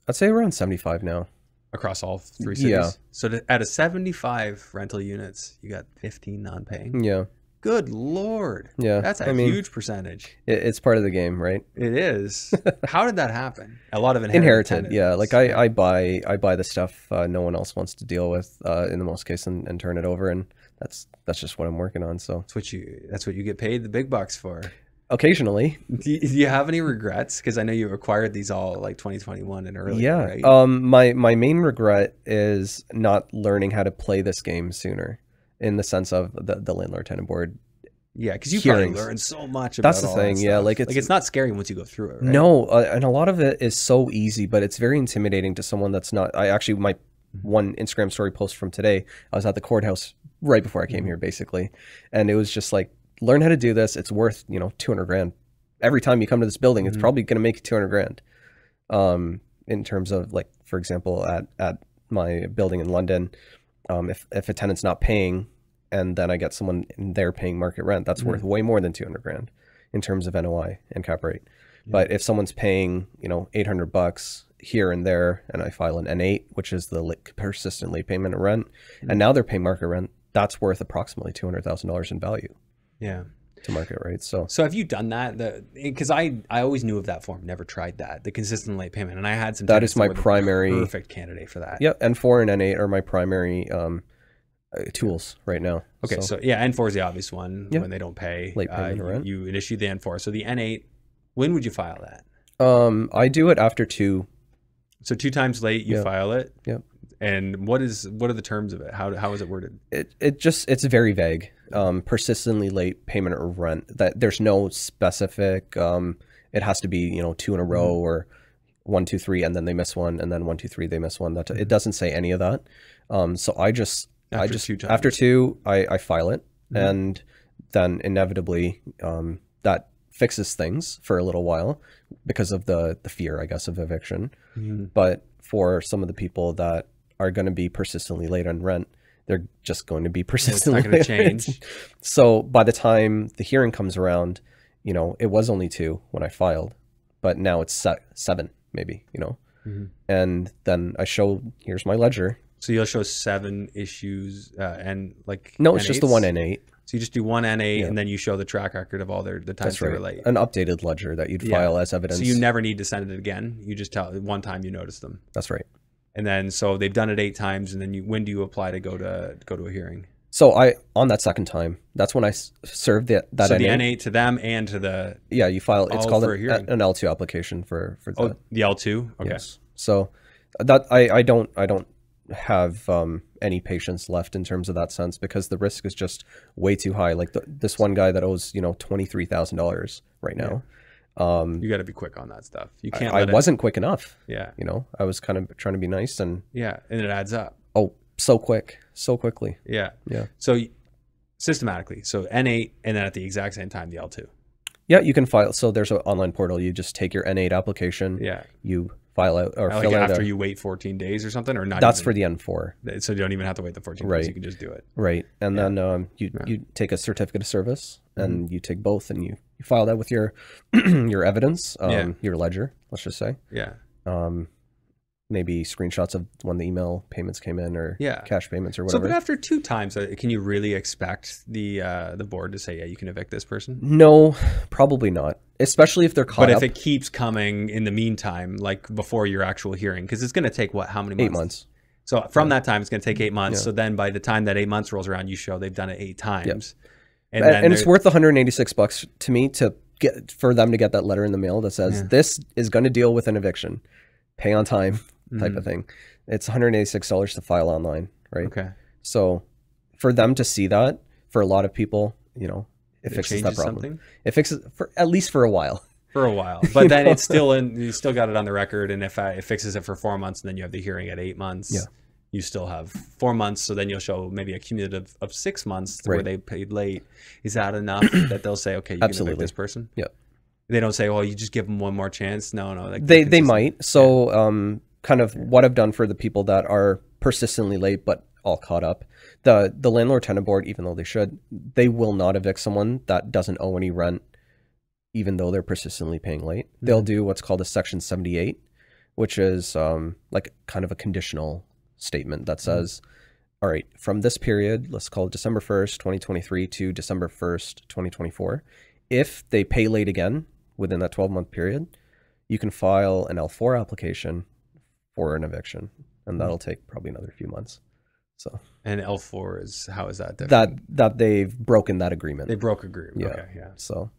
Speaker 2: I'd say around 75 now.
Speaker 1: Across all three cities? Yeah. So out of 75 rental units, you got 15 non-paying?
Speaker 2: Yeah.
Speaker 1: Good Lord.
Speaker 2: Yeah.
Speaker 1: That's a huge percentage.
Speaker 2: It's part of the game, right?
Speaker 1: It is. How did that happen? A lot of
Speaker 2: Inherited. Yeah.
Speaker 1: tenants.
Speaker 2: Like I buy the stuff no one else wants to deal with in the most case and turn it over. And that's just what I'm working on. So
Speaker 1: that's what you get paid the big bucks for.
Speaker 2: Occasionally.
Speaker 1: Do you have any regrets? Because I know you acquired these all like 2021 and earlier,
Speaker 2: yeah.
Speaker 1: right?
Speaker 2: My main regret is not learning how to play this game sooner, in the sense of the landlord tenant board.
Speaker 1: Yeah, because you probably learned so much about
Speaker 2: That's the thing. Yeah, like
Speaker 1: it's not scary once you go through it, right?
Speaker 2: No, and a lot of it is so easy, but it's very intimidating to someone that's not. My one Instagram story post from today, I was at the courthouse right before I came here, basically, and it was just like, learn how to do this. It's worth, 200 grand. Every time you come to this building, it's probably going to make you 200 grand. In terms of, like, for example, at my building in London, if a tenant's not paying and then I get someone in there paying market rent, that's worth way more than 200 grand in terms of NOI and cap rate. Yeah. But if someone's paying, $800 here and there, and I file an N8, which is the persistent late payment of rent, and now they're paying market rent, that's worth approximately $200,000 in value.
Speaker 1: Yeah.
Speaker 2: To market, right? So
Speaker 1: have you done that? Because I always knew of that form, never tried that, the consistent late payment, and I had some.
Speaker 2: That is my primary
Speaker 1: perfect candidate for that.
Speaker 2: Yep, N4 and N8 are my primary tools right now.
Speaker 1: Okay, so yeah, N4 is the obvious one. When they don't pay
Speaker 2: late payment rent,
Speaker 1: you issue the N4. So the N8, when would you file that?
Speaker 2: I do it after 2.
Speaker 1: So 2 times late, you file it.
Speaker 2: Yep.
Speaker 1: And what are the terms of it? How is it worded?
Speaker 2: It's very vague. Persistently late payment or rent. That there's no specific. It has to be 2 in a row or 1, 2, 3, and then they miss one, and then 1, 2, 3 they miss one. That it doesn't say any of that. So I just after 2 I file it, and then inevitably that fixes things for a little while because of the fear, I guess, of eviction. But for some of the people that are going to be persistently late on rent, they're just going to be persistently late. It's not going to change. So by the time the hearing comes around, it was only 2 when I filed, but now it's 7 maybe, and then I show, here's my ledger.
Speaker 1: So you'll show 7 issues and like
Speaker 2: no,
Speaker 1: N8s?
Speaker 2: It's just the one N8.
Speaker 1: So you just do one N8 and then you show the track record of all the times they were late.
Speaker 2: An updated ledger that you'd file as evidence.
Speaker 1: So you never need to send it again. You just tell one time you noticed them.
Speaker 2: That's right.
Speaker 1: And then so they've done it 8 times, and then when do you apply to go to a hearing?
Speaker 2: So on that second time, that's when I served that
Speaker 1: so
Speaker 2: N8.
Speaker 1: The N8 to them and to the
Speaker 2: you file. It's called an L2 application for
Speaker 1: the L2. Okay.
Speaker 2: Yes. So that I don't have any patience left in terms of that sense, because the risk is just way too high. Like this one guy that owes $23,000 right now.
Speaker 1: You got to be quick on that stuff. You can't.
Speaker 2: I wasn't quick enough.
Speaker 1: Yeah.
Speaker 2: I was kind of trying to be nice, and
Speaker 1: and it adds up.
Speaker 2: Oh, so quickly.
Speaker 1: Yeah.
Speaker 2: Yeah.
Speaker 1: So systematically, so N8, and then at the exact same time the L2.
Speaker 2: Yeah, you can file. So there's an online portal. You just take your N8 application.
Speaker 1: Yeah.
Speaker 2: You file out or
Speaker 1: like
Speaker 2: fill out
Speaker 1: after you wait 14 days or something, or not.
Speaker 2: That's for the N4.
Speaker 1: So you don't even have to wait the 14 days. You can just do it.
Speaker 2: Right. And then you take a certificate of service, and you take both, and you file that with your your evidence, your ledger, let's just say.
Speaker 1: Yeah.
Speaker 2: Maybe screenshots of when the email payments came in, or cash payments or whatever.
Speaker 1: So, but after 2 times, can you really expect the board to say, yeah, you can evict this person?
Speaker 2: No, probably not. Especially if they're caught up.
Speaker 1: But if it keeps coming in the meantime, like before your actual hearing, because it's going to take how many months?
Speaker 2: 8 months.
Speaker 1: So from that time, it's going to take 8 months. So then by the time that 8 months rolls around, you show they've done it 8 times.
Speaker 2: Yep. And it's worth $186 to me for them to get that letter in the mail that says this is going to deal with an eviction, pay on time type of thing. It's $186 to file online, right? Okay. So for them to see that, for a lot of people, it fixes that problem. Something? It fixes at least for a while.
Speaker 1: For a while, but then it's still you still got it on the record, and if it fixes it for 4 months, and then you have the hearing at 8 months, you still have 4 months. So then you'll show maybe a cumulative of 6 months where they paid late. Is that enough that they'll say, okay, you can evict this person?
Speaker 2: Yep.
Speaker 1: They don't say, well, you just give them one more chance. No. Like
Speaker 2: they might. So kind of what I've done for the people that are persistently late but all caught up, the landlord tenant board, even though they will not evict someone that doesn't owe any rent, even though they're persistently paying late. They'll do what's called a Section 78, which is like kind of a conditional statement that says all right, from this period, let's call it December 1st, 2023 to December 1st, 2024, if they pay late again within that 12-month period, you can file an L4 application for an eviction, and that'll take probably another few months. So,
Speaker 1: and L4 is, how is that different?
Speaker 2: That they've broken that agreement.
Speaker 1: They broke agreement.
Speaker 2: Yeah.
Speaker 1: Okay, yeah.
Speaker 2: So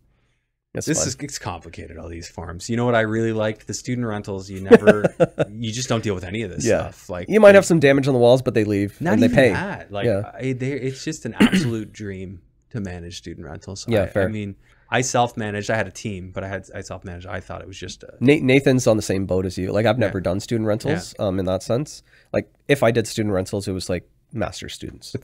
Speaker 1: it's complicated, all these forms. You know what I really liked? The student rentals, you never, you just don't deal with any of this stuff. Like,
Speaker 2: you might have some damage on the walls, but they leave and they pay.
Speaker 1: That. Like, it's just an absolute dream to manage student rentals. Fair. I mean, I self-managed. I had a team, but I self-managed. I thought it was just
Speaker 2: Nathan's on the same boat as you. Like, I've never done student rentals in that sense. Like, if I did student rentals, it was like master's students.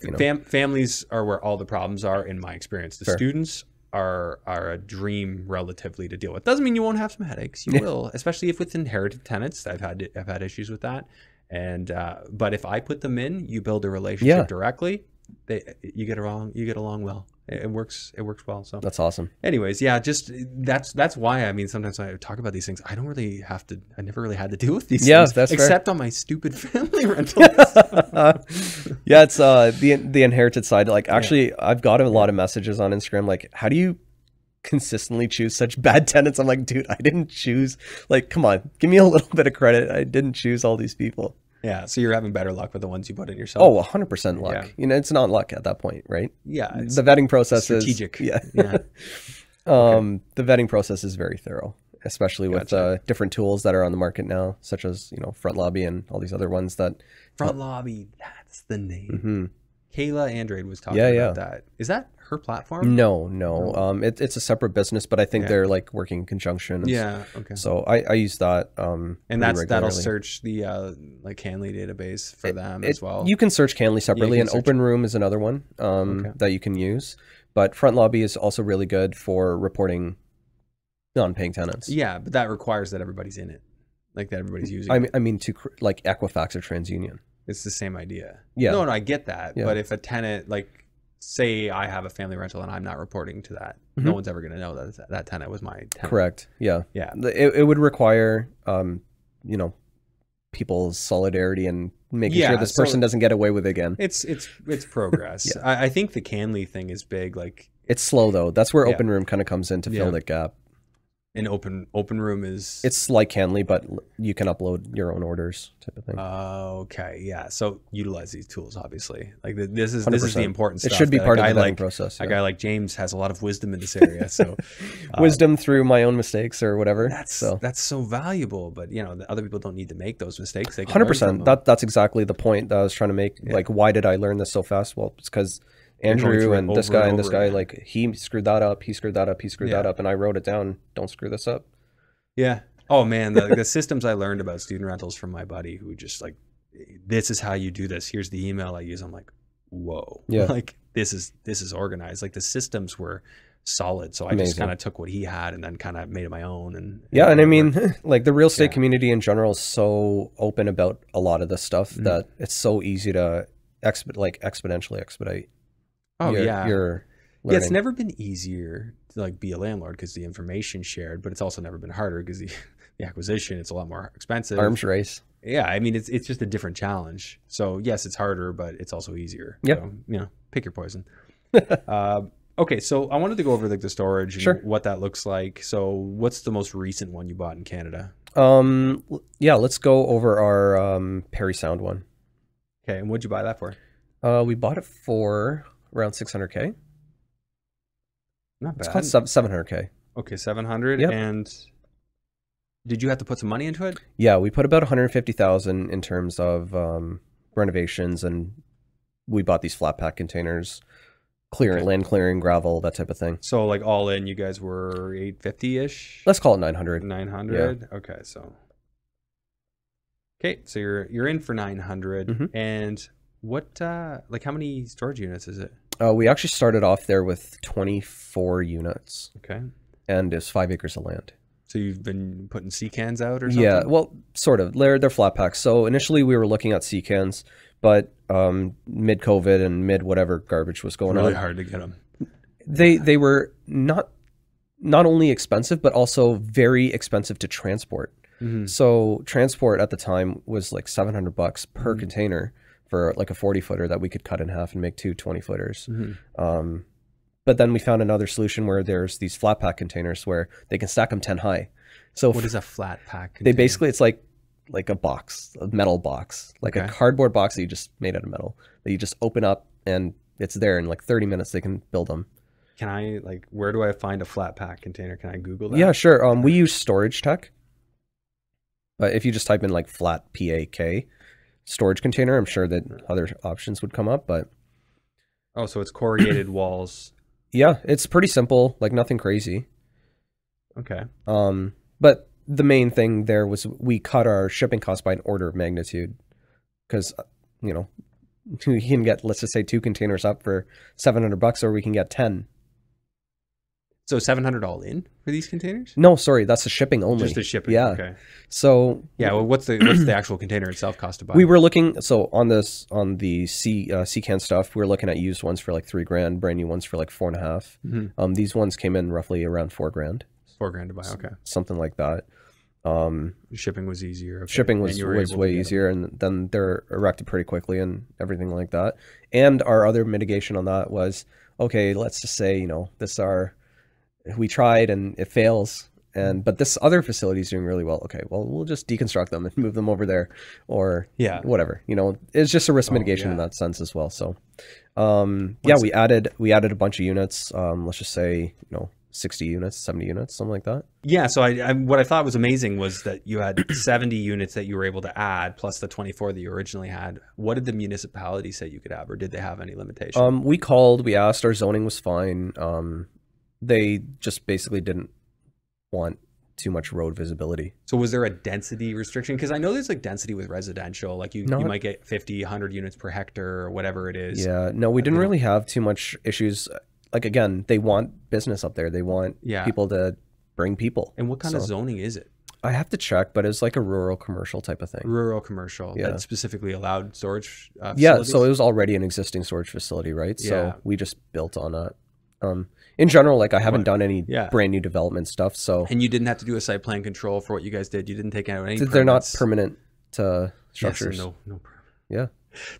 Speaker 1: Families are where all the problems are, in my experience. The students are a dream relatively to deal with. Doesn't mean you won't have some headaches. You will, especially if it's inherited tenants. I've had issues with that. And but if I put them in, you build a relationship directly. You get along well. It works well. So
Speaker 2: that's awesome.
Speaker 1: Anyways, just that's why, I mean, sometimes when I talk about these things, I never really had to deal with these things,
Speaker 2: that's
Speaker 1: except on my stupid family rentals.
Speaker 2: It's the inherited side. Like, actually, I've got a lot of messages on Instagram like, how do you consistently choose such bad tenants? I'm like, dude, I didn't choose. Like, come on, give me a little bit of credit. I didn't choose all these people.
Speaker 1: Yeah, so you're having better luck with the ones you put in yourself.
Speaker 2: Oh, 100% luck. Yeah. You know, it's not luck at that point, right?
Speaker 1: Yeah.
Speaker 2: The vetting process
Speaker 1: strategic.
Speaker 2: is...
Speaker 1: Yeah.
Speaker 2: The vetting process is very thorough, especially with different tools that are on the market now, such as, Front Lobby and all these other ones that...
Speaker 1: Front Lobby, that's the name. Kayla Andrade was talking about that. Is that her platform?
Speaker 2: No. It's a separate business, but I think they're like working in conjunction.
Speaker 1: Okay.
Speaker 2: So I use that.
Speaker 1: And that'll search the like Canly database for them as well.
Speaker 2: You can search Canly separately, and Open Room is another one that you can use. But Front Lobby is also really good for reporting non-paying tenants.
Speaker 1: Yeah, but that requires that everybody's in it, like that everybody's using it.
Speaker 2: I mean, like Equifax or TransUnion.
Speaker 1: It's the same idea.
Speaker 2: Yeah.
Speaker 1: No, I get that. Yeah. But if a tenant, like, say I have a family rental and I'm not reporting to that, no one's ever going to know that that tenant was my tenant.
Speaker 2: Correct. Yeah.
Speaker 1: Yeah.
Speaker 2: It would require, people's solidarity and making sure this person doesn't get away with it again.
Speaker 1: It's progress. I think the Canly thing is big. Like,
Speaker 2: it's slow though. That's where Open Room kind of comes in to fill that gap.
Speaker 1: And Open Room is...
Speaker 2: It's like Canly, but you can upload your own orders type of thing.
Speaker 1: Okay, yeah. So utilize these tools, obviously. Like, this is the important stuff.
Speaker 2: It should be part of the vetting process.
Speaker 1: A guy like James has a lot of wisdom in this area. So
Speaker 2: wisdom through my own mistakes or whatever.
Speaker 1: That's so valuable. But the other people don't need to make those mistakes. They can
Speaker 2: 100%. That's exactly the point that I was trying to make. Yeah. Like, why did I learn this so fast? Well, it's because Andrew and this guy and this guy, like, he screwed that up, he screwed that up, he screwed that up, and I wrote it down. Don't screw this up.
Speaker 1: Yeah. Oh man, the systems I learned about student rentals from my buddy, who just like, this is how you do this. Here's the email I use. I'm like, whoa. Yeah. Like, this is organized. Like, the systems were solid. So I just kind of took what he had and then kind of made it my own. And
Speaker 2: I mean, like, the real estate community in general is so open about a lot of this stuff that it's so easy to exponentially expedite. Your learning.
Speaker 1: It's never been easier to like be a landlord because the information's shared, but it's also never been harder because the acquisition, it's a lot more expensive.
Speaker 2: Arms race.
Speaker 1: Yeah, I mean, it's just a different challenge. So yes, it's harder, but it's also easier.
Speaker 2: Yep.
Speaker 1: So, pick your poison. Okay, so I wanted to go over like the storage and what that looks like. So what's the most recent one you bought in Canada?
Speaker 2: Let's go over our Parry Sound one.
Speaker 1: Okay, and what'd you buy that for?
Speaker 2: We bought it for around 600K.
Speaker 1: Not bad.
Speaker 2: It's called 700K.
Speaker 1: Okay, 700.
Speaker 2: Yep.
Speaker 1: And did you have to put some money into it?
Speaker 2: Yeah, we put about 150,000 in terms of renovations, and we bought these flat pack containers, land clearing, gravel, that type of thing.
Speaker 1: So like all in, you guys were 850-ish?
Speaker 2: Let's call it 900.
Speaker 1: 900. Yeah. Okay, so you're in for 900, and what like how many storage units is it?
Speaker 2: We actually started off there with 24 units.
Speaker 1: Okay.
Speaker 2: And it's 5 acres of land.
Speaker 1: So you've been putting C-cans out or something?
Speaker 2: Yeah, well, sort of. They're flat packs. So initially we were looking at C-cans, but mid-COVID and mid-whatever garbage was going on.
Speaker 1: Really hard to get them.
Speaker 2: They were not only expensive, but also very expensive to transport. So transport at the time was like $700 per container, for like a 40 footer that we could cut in half and make 2 20 footers.
Speaker 1: Mm-hmm.
Speaker 2: But then we found another solution where there's these flat pack containers where they can stack them 10 high. So
Speaker 1: what is a flat pack
Speaker 2: they
Speaker 1: container?
Speaker 2: basically, it's like a box, a metal box, like a cardboard box that you just made out of metal that you just open up and it's there in like 30 minutes. They can build them.
Speaker 1: Can I, like, where do I find a flat pack container? Can I Google that?
Speaker 2: Yeah, sure. We use Storage Tech. But if you just type in like flat PAK storage container, I'm sure that other options would come up. But
Speaker 1: oh, so it's corrugated walls.
Speaker 2: Yeah, it's pretty simple, like nothing crazy.
Speaker 1: Okay.
Speaker 2: But the main thing there was we cut our shipping cost by an order of magnitude because, you know, we can get, let's just say 2 containers up for $700, or we can get 10.
Speaker 1: So $700 all in for these containers?
Speaker 2: No, sorry, that's the shipping only.
Speaker 1: Just the shipping.
Speaker 2: Yeah.
Speaker 1: Okay.
Speaker 2: So
Speaker 1: yeah, well, what's the actual container itself cost to buy?
Speaker 2: we were looking, so on the C-can stuff, we were looking at used ones for like $3,000, brand new ones for like $4,500.
Speaker 1: Mm-hmm.
Speaker 2: These ones came in roughly around $4,000.
Speaker 1: $4,000 to buy. Okay.
Speaker 2: Something like that.
Speaker 1: Shipping was easier. Okay.
Speaker 2: Shipping was way easier, and then they're erected pretty quickly and everything like that. And our other mitigation on that was, okay, let's just say, you know, we tried and it fails, but this other facility is doing really well. Okay, well, we'll just deconstruct them and move them over there, or whatever. You know, it's just a risk mitigation in that sense as well. So, we added a bunch of units. Let's just say, you know, 60 units, 70 units, something like that.
Speaker 1: Yeah. So what I thought was amazing was that you had 70 units that you were able to add, plus the 24 that you originally had. What did the municipality say you could have, or did they have any limitation?
Speaker 2: We asked, our zoning was fine. They just basically didn't want too much road visibility.
Speaker 1: So was there a density restriction? Because I know there's like density with residential, like you might get 50, 100 units per hectare or whatever it is.
Speaker 2: Yeah, no, we didn't really have too much issues. Like, again, they want business up there. They want people to bring people.
Speaker 1: And what kind of zoning is it?
Speaker 2: I have to check, but it's like a rural commercial type of thing.
Speaker 1: Rural commercial that specifically allowed storage facilities?
Speaker 2: Yeah, so it was already an existing storage facility, right? So we just built on that. In general, like I haven't done any brand new development stuff, so.
Speaker 1: And you didn't have to do a site plan control for what you guys did. You didn't take out any permits.
Speaker 2: They're not permanent structures.
Speaker 1: Yes, no.
Speaker 2: Yeah.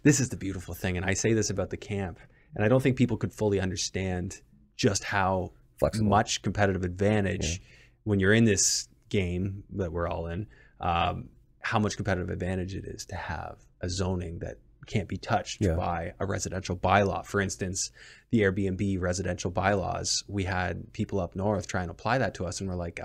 Speaker 1: This is the beautiful thing, and I say this about the camp, and I don't think people could fully understand just how much competitive advantage when you're in this game that we're all in, how much competitive advantage it is to have a zoning that can't be touched by a residential bylaw. For instance, the Airbnb residential bylaws, we had people up north try and apply that to us, and we're like,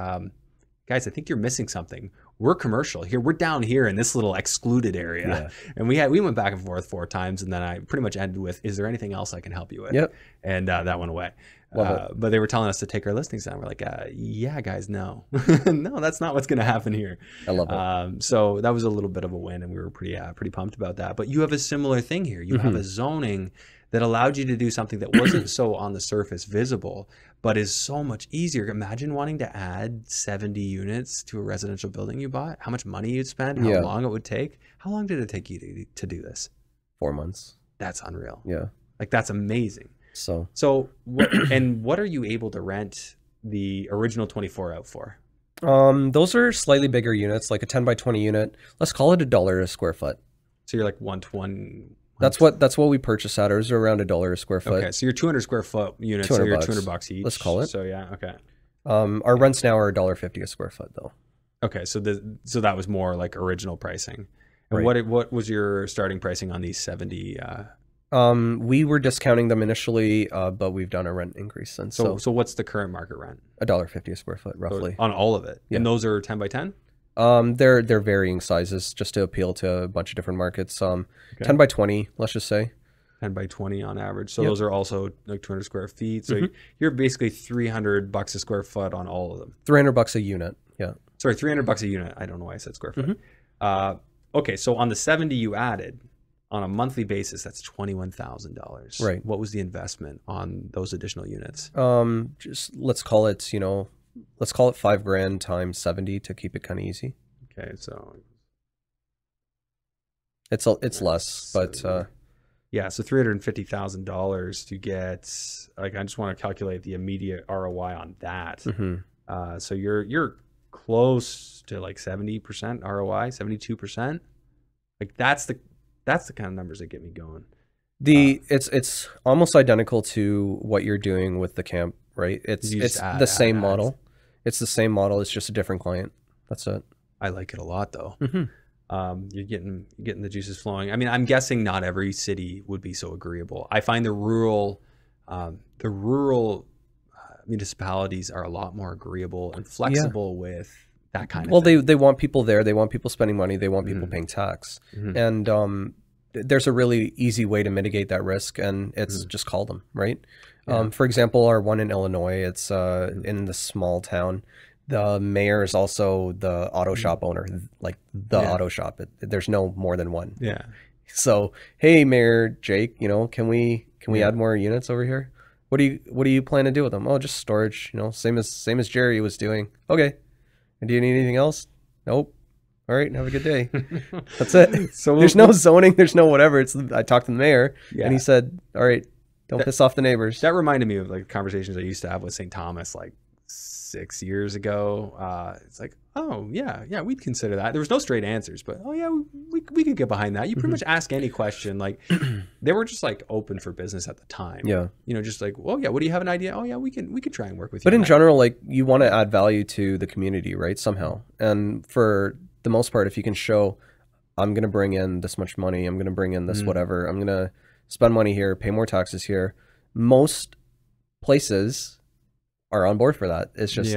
Speaker 1: guys, I think you're missing something. We're commercial here. We're down here in this little excluded area. And we went back and forth 4 times, and then I pretty much ended with, is there anything else I can help you with? And that went away. But they were telling us to take our listings down. We're like, yeah, guys, no. No, that's not what's going to happen here.
Speaker 2: I love it.
Speaker 1: So that was a little bit of a win, and we were pretty pumped about that. But you have a similar thing here. You have a zoning that allowed you to do something that wasn't so on the surface visible, but is so much easier. Imagine wanting to add 70 units to a residential building you bought, how much money you'd spend, how long it would take. How long did it take you to do this?
Speaker 2: 4 months.
Speaker 1: That's unreal.
Speaker 2: Yeah.
Speaker 1: Like, that's amazing.
Speaker 2: So
Speaker 1: what are you able to rent the original 24 out for?
Speaker 2: Those are slightly bigger units, like a 10 by 20 unit. Let's call it $1 a square foot.
Speaker 1: So you're like 120.
Speaker 2: That's what we purchased at. It was around $1 a square foot.
Speaker 1: Okay, so your 200 square foot units are your $200 each.
Speaker 2: Let's call it.
Speaker 1: So yeah, okay.
Speaker 2: Our rents now are $1.50 a square foot though.
Speaker 1: Okay, so that was more like original pricing. And what was your starting pricing on these 70?
Speaker 2: We were discounting them initially, but we've done a rent increase since.
Speaker 1: So what's the current market rent?
Speaker 2: $1.50 a square foot, roughly.
Speaker 1: So on all of it? Yeah. And those are 10 by 10?
Speaker 2: They're varying sizes just to appeal to a bunch of different markets. 10 by 20, let's just say.
Speaker 1: 10 by 20 on average. So those are also like 200 square feet. So you're basically $300 a square foot on all of them.
Speaker 2: $300 a unit. Yeah.
Speaker 1: Sorry, $300 a unit. I don't know why I said square foot. Okay, so on the 70 you added, on a monthly basis, that's $21,000.
Speaker 2: Right.
Speaker 1: What was the investment on those additional units?
Speaker 2: Just let's call it $5,000 times 70 to keep it kind of easy.
Speaker 1: Okay, so
Speaker 2: it's less, but
Speaker 1: yeah, so $350,000 to get, like, I just want to calculate the immediate ROI on that. So you're close to like 70% ROI, 72%. Like that's That's the kind of numbers that get me going.
Speaker 2: It's almost identical to what you're doing with the camp, right? It's the same model. It's the same model. It's just a different client. That's it.
Speaker 1: I like it a lot though. You're getting the juices flowing. I mean, I'm guessing not every city would be so agreeable. I find the rural municipalities are a lot more agreeable and flexible with that kind of thing.
Speaker 2: Well, they want people there. They want people spending money. They want people paying tax. And there's a really easy way to mitigate that risk, and it's just call them, right? For example, our one in Illinois, it's in the small town. The mayor is also the auto shop owner, like the auto shop. There's no more than one.
Speaker 1: Yeah.
Speaker 2: So, hey, Mayor Jake, you know, can we add more units over here? What do you plan to do with them? Oh, just storage, you know, same as Jerry was doing. Okay. And do you need anything else? Nope. All right, have a good day. That's it. So there's no zoning, there's no whatever. I talked to the mayor, and he said, "All right, don't piss off the neighbors."
Speaker 1: That reminded me of like conversations I used to have with St. Thomas like 6 years ago. It's like, oh yeah, we'd consider that. There was no straight answers, but oh yeah, we could get behind that. You pretty much ask any question. Like they were just like open for business at the time. Yeah, you know, just like, well, yeah, what do you have an idea? Oh yeah, we could try and work with you.
Speaker 2: But in general, like you want to add value to the community, right? Somehow, and for the most part, if you can show, I'm going to bring in this much money, I'm going to bring in this whatever, I'm going to spend money here, pay more taxes here. Most places are on board for that. It's just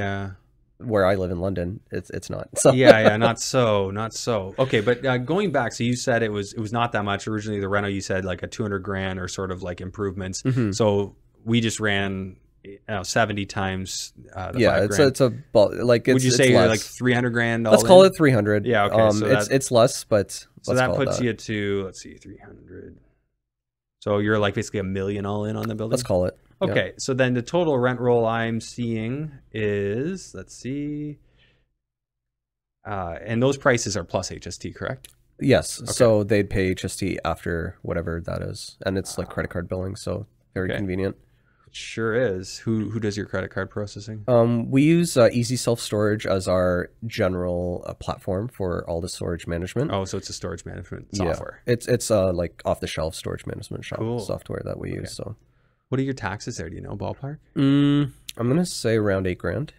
Speaker 2: where I live in London, it's not. So.
Speaker 1: Yeah, not so. Okay, but going back, so you said it was not that much originally. The reno, you said like a 200 grand or sort of like improvements. So we just ran 70 times the $5 grand.
Speaker 2: it's a like it's,
Speaker 1: would you say you're like 300 grand?
Speaker 2: Let's call it 300.
Speaker 1: Yeah, okay. So
Speaker 2: it's less, but
Speaker 1: so that puts you to, let's see, 300. So you're like basically $1 million all in on the building.
Speaker 2: Let's call it.
Speaker 1: Okay, so then the total rent roll I'm seeing is, let's see, and those prices are plus HST, correct?
Speaker 2: Yes. Okay. So they'd pay HST after whatever that is, and it's like credit card billing, so very convenient.
Speaker 1: Sure is. Who does your credit card processing?
Speaker 2: We use Easy Self Storage as our general platform for all the storage management.
Speaker 1: Oh, so it's a storage management software.
Speaker 2: Yeah. It's like off the shelf storage management software that we use. So,
Speaker 1: what are your taxes there? Do you know, ballpark?
Speaker 2: I'm gonna say around $8 grand.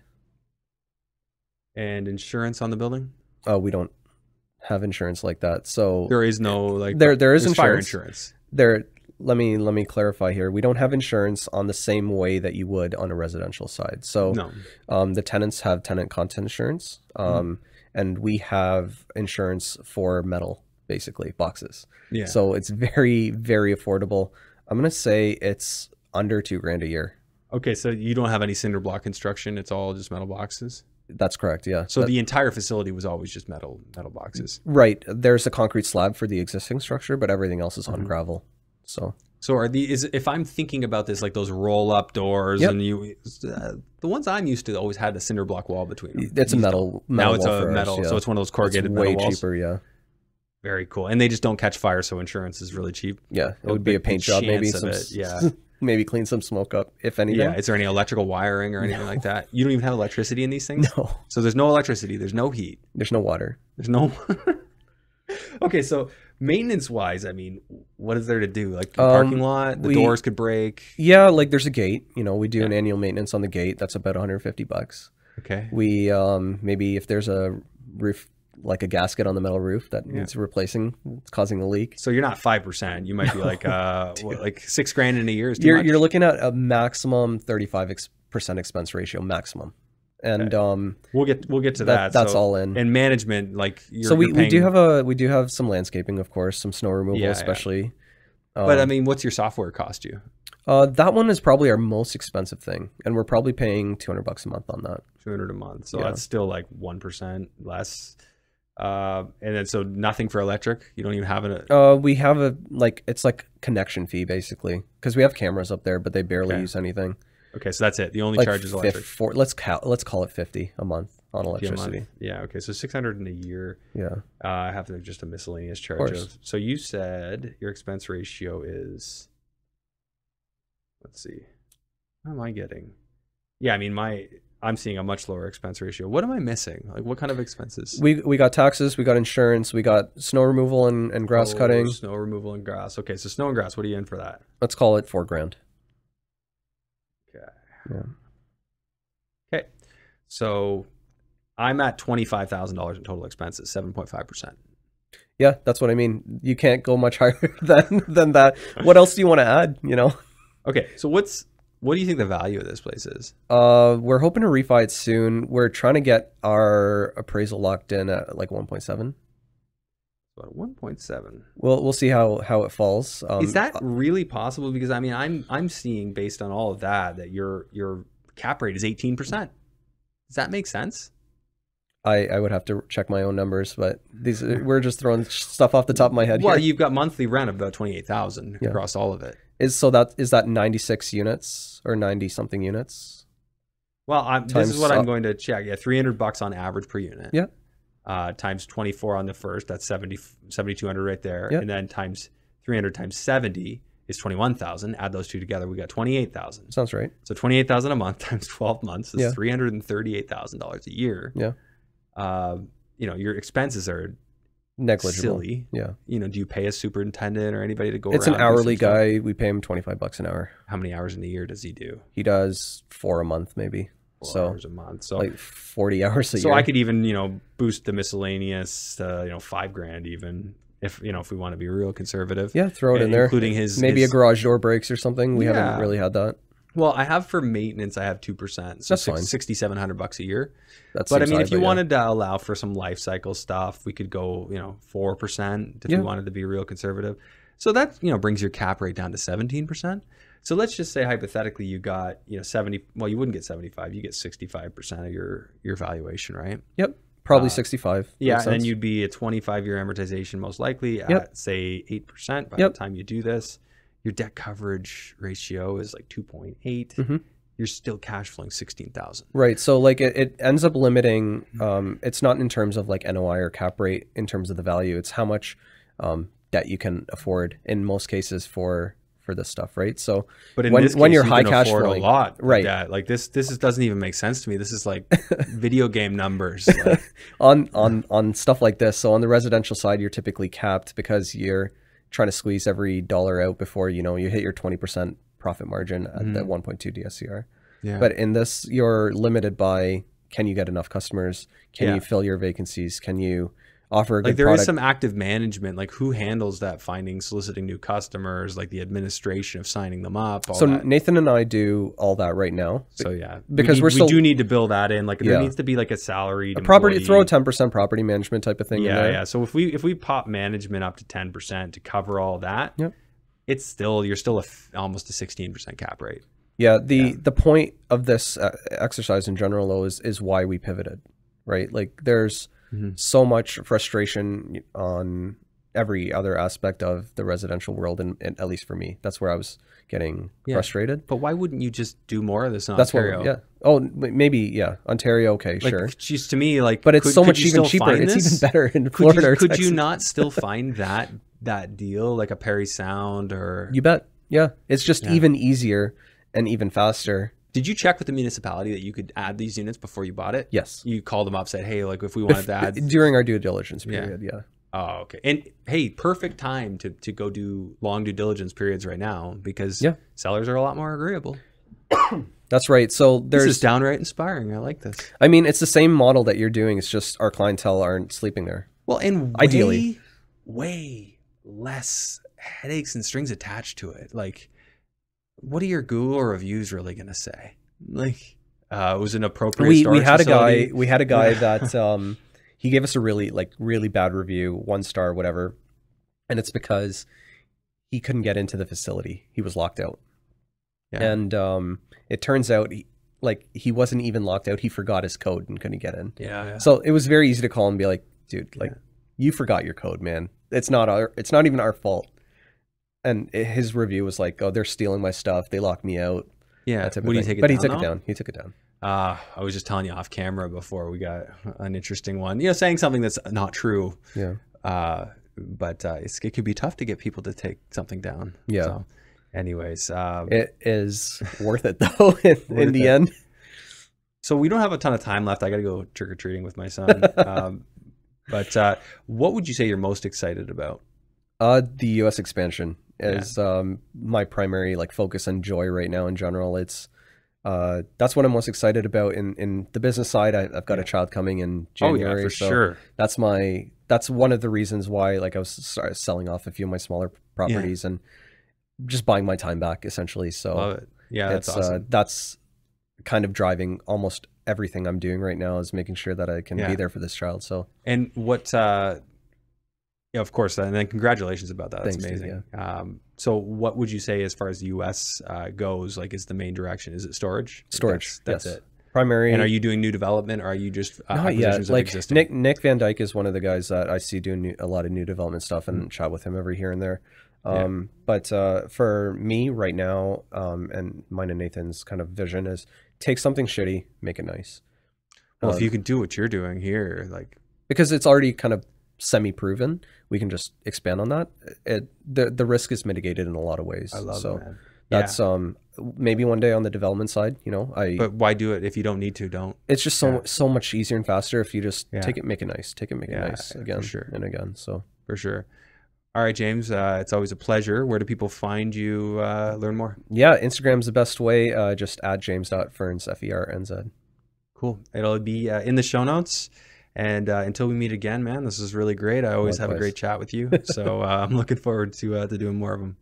Speaker 1: And insurance on the building?
Speaker 2: Oh, we don't have insurance like that. So
Speaker 1: there is no like
Speaker 2: there is insurance.
Speaker 1: Fire insurance.
Speaker 2: Let me clarify here. We don't have insurance on the same way that you would on a residential side. So the tenants have tenant content insurance, and we have insurance for metal, basically boxes. Yeah. So it's very, very affordable. I'm gonna say it's under $2 grand a year.
Speaker 1: Okay, so you don't have any cinder block construction. It's all just metal boxes.
Speaker 2: That's correct. Yeah.
Speaker 1: So the entire facility was always just metal boxes.
Speaker 2: Right. There's a concrete slab for the existing structure, but everything else is on gravel. So
Speaker 1: are if I'm thinking about this, like those roll up doors, and the ones I'm used to always had a cinder block wall between them.
Speaker 2: It's a metal
Speaker 1: now it's a metal, so it's one of those corrugated metal walls.
Speaker 2: Way cheaper, yeah.
Speaker 1: Very cool, and they just don't catch fire, so insurance is really cheap.
Speaker 2: Yeah, it would be a paint job, maybe maybe clean some smoke up, if anything.
Speaker 1: Yeah, is there any electrical wiring or anything like that? You don't even have electricity in these things?
Speaker 2: No.
Speaker 1: So there's no electricity, there's no heat.
Speaker 2: There's no water.
Speaker 1: There's no Okay, so maintenance wise, I mean, what is there to do? Like the parking lot, the doors could break.
Speaker 2: Yeah, like there's a gate. You know, we do an annual maintenance on the gate. That's about $150.
Speaker 1: Okay.
Speaker 2: We maybe if there's a roof, like a gasket on the metal roof that needs replacing, it's causing a leak.
Speaker 1: So you're not 5%. You might be like like $6 grand in a year is too
Speaker 2: you're
Speaker 1: much?
Speaker 2: You're looking at a maximum 35% expense ratio maximum. And
Speaker 1: we'll get to that.
Speaker 2: That's all in.
Speaker 1: And management, like
Speaker 2: we do have some landscaping, of course, some snow removal, especially.
Speaker 1: But I mean, what's your software cost you?
Speaker 2: That one is probably our most expensive thing, and we're probably paying $200 a month on that.
Speaker 1: $200 a month, so that's still like 1% less. And then so nothing for electric. You don't even have it.
Speaker 2: We have it's like connection fee basically, because we have cameras up there, but they barely use anything.
Speaker 1: Okay, so that's it. The only charge is electric.
Speaker 2: Let's call it 50 a month on electricity.
Speaker 1: Yeah. Okay. So 600 in a year.
Speaker 2: Yeah.
Speaker 1: I have to just a miscellaneous charge. So you said your expense ratio is. Let's see. How am I getting? Yeah, I mean I'm seeing a much lower expense ratio. What am I missing? Like, what kind of expenses?
Speaker 2: We got taxes, we got insurance, we got snow removal and grass cutting.
Speaker 1: Snow removal and grass. Okay, so snow and grass, what are you in for that?
Speaker 2: Let's call it $4,000.
Speaker 1: Okay.
Speaker 2: Yeah.
Speaker 1: Okay. So I'm at $25,000 in total expenses, 7.5%.
Speaker 2: Yeah, that's what I mean. You can't go much higher than that. What else do you want to add, you know?
Speaker 1: Okay, so what do you think the value of this place is?
Speaker 2: We're hoping to refi it soon. We're trying to get our appraisal locked in at like 1.7.
Speaker 1: About 1.7.
Speaker 2: We'll see how it falls.
Speaker 1: Is that really possible? Because I mean, I'm seeing based on all of that your cap rate is 18%. Does that make sense?
Speaker 2: I would have to check my own numbers, but we're just throwing stuff off the top of my head
Speaker 1: Well,
Speaker 2: here.
Speaker 1: you've got monthly rent of about 28,000 across all of it.
Speaker 2: Is that 96 units or 90 something units?
Speaker 1: Well, this is what I'm going to check. Yeah, $300 on average per unit.
Speaker 2: Yeah.
Speaker 1: Times 24 on the first, that's 7,200 right there.
Speaker 2: Yep.
Speaker 1: And then times 300 times 70 is 21,000. Add those two together, we got 28,000.
Speaker 2: Sounds right.
Speaker 1: So 28,000 a month times 12 months is
Speaker 2: Yeah.
Speaker 1: $338,000 a year.
Speaker 2: Yeah.
Speaker 1: You know, your expenses are
Speaker 2: Negligible.
Speaker 1: silly.
Speaker 2: Yeah.
Speaker 1: You know, do you pay a superintendent or anybody to go around?
Speaker 2: It's an
Speaker 1: and do
Speaker 2: hourly
Speaker 1: some stuff?
Speaker 2: guy. We pay him $25 an hour.
Speaker 1: How many hours in the year does he do?
Speaker 2: He does 4 a month, maybe.
Speaker 1: 4 hours a month. So
Speaker 2: like 40 hours a year.
Speaker 1: So I could even, you know, boost the miscellaneous, you know, $5,000 even if, you know, if we want to be real conservative.
Speaker 2: Yeah, throw it in there.
Speaker 1: Including
Speaker 2: maybe a garage door breaks or something. We haven't really had that.
Speaker 1: Well, I have for maintenance, I have 2%. So
Speaker 2: that's fine.
Speaker 1: $6,700 a year.
Speaker 2: That's
Speaker 1: but I mean, if you wanted to allow for some life cycle stuff, we could go, you know, 4% if we wanted to be real conservative. So that, you know, brings your cap rate down to 17%. So let's just say hypothetically you got, you know, 70, well, you wouldn't get 75, you get 65% of your valuation, right?
Speaker 2: Yep. Probably 65.
Speaker 1: Yeah, and then you'd be a 25-year amortization most likely at say 8% by the time you do this. Your debt coverage ratio is like 2.8.
Speaker 2: Mm-hmm.
Speaker 1: You're still cash flowing 16,000.
Speaker 2: Right. So like it ends up limiting. It's not in terms of like NOI or cap rate in terms of the value. It's how much debt you can afford in most cases for this stuff, right? So
Speaker 1: but in
Speaker 2: when,
Speaker 1: this case,
Speaker 2: when you're
Speaker 1: you
Speaker 2: high
Speaker 1: can
Speaker 2: cash
Speaker 1: afford
Speaker 2: flowing,
Speaker 1: a lot,
Speaker 2: right?
Speaker 1: Yeah, like this doesn't even make sense to me. This is like video game numbers. Like,
Speaker 2: on stuff like this. So on the residential side, you're typically capped because you're trying to squeeze every dollar out before you hit your 20% profit margin at the 1.2 DSCR. Yeah. But in this, you're limited by, can you get enough customers? Can you fill your vacancies? Can you offer a good
Speaker 1: there
Speaker 2: product?
Speaker 1: is some active management, like who handles that, finding, soliciting new customers, like the administration of signing them up.
Speaker 2: So Nathan and I do all that right now.
Speaker 1: So yeah,
Speaker 2: because we
Speaker 1: do need to build that in. Like there needs to be like a salaried
Speaker 2: property,
Speaker 1: employee.
Speaker 2: throw a 10% property management type of thing in there.
Speaker 1: Yeah. So if we pop management up to 10% to cover all that, it's still, you're still almost a 16% cap rate.
Speaker 2: Yeah. The point of this exercise in general though is why we pivoted, right? Like there's so much frustration on every other aspect of the residential world, and at least for me, that's where I was getting frustrated.
Speaker 1: But why wouldn't you just do more of this in Ontario?
Speaker 2: Oh, maybe Ontario. Okay,
Speaker 1: like,
Speaker 2: sure.
Speaker 1: Just to me, like,
Speaker 2: but it's so much even cheaper. It's even better in Florida.
Speaker 1: Could you not still find that deal, like a Parry Sound or?
Speaker 2: You bet. Yeah, it's just even easier and even faster.
Speaker 1: Did you check with the municipality that you could add these units before you bought it?
Speaker 2: Yes.
Speaker 1: You called them up, said, hey, like if we wanted to add.
Speaker 2: During our due diligence period, yeah.
Speaker 1: Oh, okay. And hey, perfect time to go do long due diligence periods right now because sellers are a lot more agreeable.
Speaker 2: That's right. So
Speaker 1: this is downright inspiring. I like this.
Speaker 2: I mean, it's the same model that you're doing. It's just our clientele aren't sleeping there.
Speaker 1: Well, and ideally, way less headaches and strings attached to it. Like, what are your Google reviews really going to say? Like, it was an appropriate
Speaker 2: we had
Speaker 1: facility.
Speaker 2: We had a guy that he gave us a really bad review, 1 star, whatever. And it's because he couldn't get into the facility. He was locked out. Yeah. And it turns out he wasn't even locked out. He forgot his code and couldn't get in.
Speaker 1: Yeah.
Speaker 2: So it was very easy to call and be like, dude, you forgot your code, man. It's not even our fault. And his review was like, oh, they're stealing my stuff. They locked me out.
Speaker 1: Yeah.
Speaker 2: But he took it down. He took it down.
Speaker 1: I was just telling you off camera before we got an interesting one, saying something that's not true.
Speaker 2: Yeah.
Speaker 1: But it could be tough to get people to take something down.
Speaker 2: Yeah.
Speaker 1: So, anyways.
Speaker 2: It is worth it though in the end.
Speaker 1: So we don't have a ton of time left. I got to go trick-or-treating with my son. But what would you say you're most excited about?
Speaker 2: The U.S. expansion is my primary like focus and joy right now in general. It's that's what I'm most excited about in the business side. I've got a child coming in January.
Speaker 1: Oh yeah, for
Speaker 2: so
Speaker 1: sure.
Speaker 2: That's one of the reasons why like I was selling off a few of my smaller properties and just buying my time back essentially. So
Speaker 1: Love it. Yeah, that's awesome.
Speaker 2: That's kind of driving almost everything I'm doing right now, is making sure that I can be there for this child. So,
Speaker 1: and what, yeah, of course. And then congratulations about that. That's
Speaker 2: Thanks,
Speaker 1: amazing.
Speaker 2: dude,
Speaker 1: So what would you say as far as the US goes, like is the main direction? Is it storage?
Speaker 2: Storage.
Speaker 1: That's
Speaker 2: yes.
Speaker 1: it.
Speaker 2: Primary.
Speaker 1: And are you doing new development, or are you just
Speaker 2: not yet?
Speaker 1: acquisitions of
Speaker 2: Like
Speaker 1: existing?
Speaker 2: Nick Van Dyke is one of the guys that I see doing a lot of new development stuff, and chat with him every here and there. But for me right now, and mine and Nathan's kind of vision is take something shitty, make it nice.
Speaker 1: Well, if you can do what you're doing here, like,
Speaker 2: because it's already kind of semi-proven, we can just expand on that. The risk is mitigated in a lot of ways.
Speaker 1: I love it, man.
Speaker 2: That's maybe one day on the development side, you know.
Speaker 1: But why do it if you don't need to? Don't.
Speaker 2: It's just so much easier and faster if you just take it, make it nice, make it nice again and again. So
Speaker 1: for sure. All right, James, it's always a pleasure. Where do people find you, learn more?
Speaker 2: Yeah, Instagram's the best way. Just add james.ferns, FERNZ.
Speaker 1: Cool. It'll be in the show notes. And until we meet again, man, this is really great. I always have a great chat with you. So I'm looking forward to doing more of them.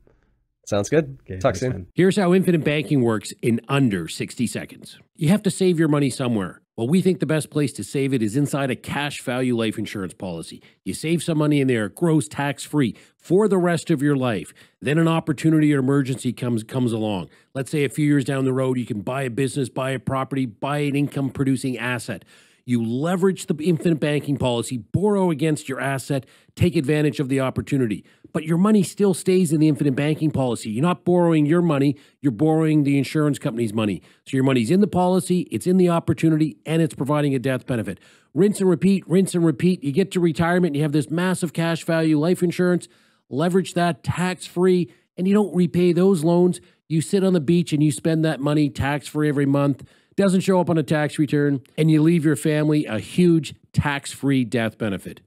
Speaker 2: Sounds good.
Speaker 1: Okay,
Speaker 2: Talk soon. Man.
Speaker 3: Here's how infinite banking works in under 60 seconds. You have to save your money somewhere. Well, we think the best place to save it is inside a cash value life insurance policy. You save some money in there, it grows tax-free for the rest of your life. Then an opportunity or emergency comes along. Let's say a few years down the road, you can buy a business, buy a property, buy an income-producing asset. You leverage the infinite banking policy, borrow against your asset, take advantage of the opportunity. But your money still stays in the infinite banking policy. You're not borrowing your money, you're borrowing the insurance company's money. So your money's in the policy, it's in the opportunity, and it's providing a death benefit. Rinse and repeat, rinse and repeat. You get to retirement, and you have this massive cash value life insurance, leverage that tax-free, and you don't repay those loans. You sit on the beach and you spend that money tax-free every month. Doesn't show up on a tax return, and you leave your family a huge tax-free death benefit.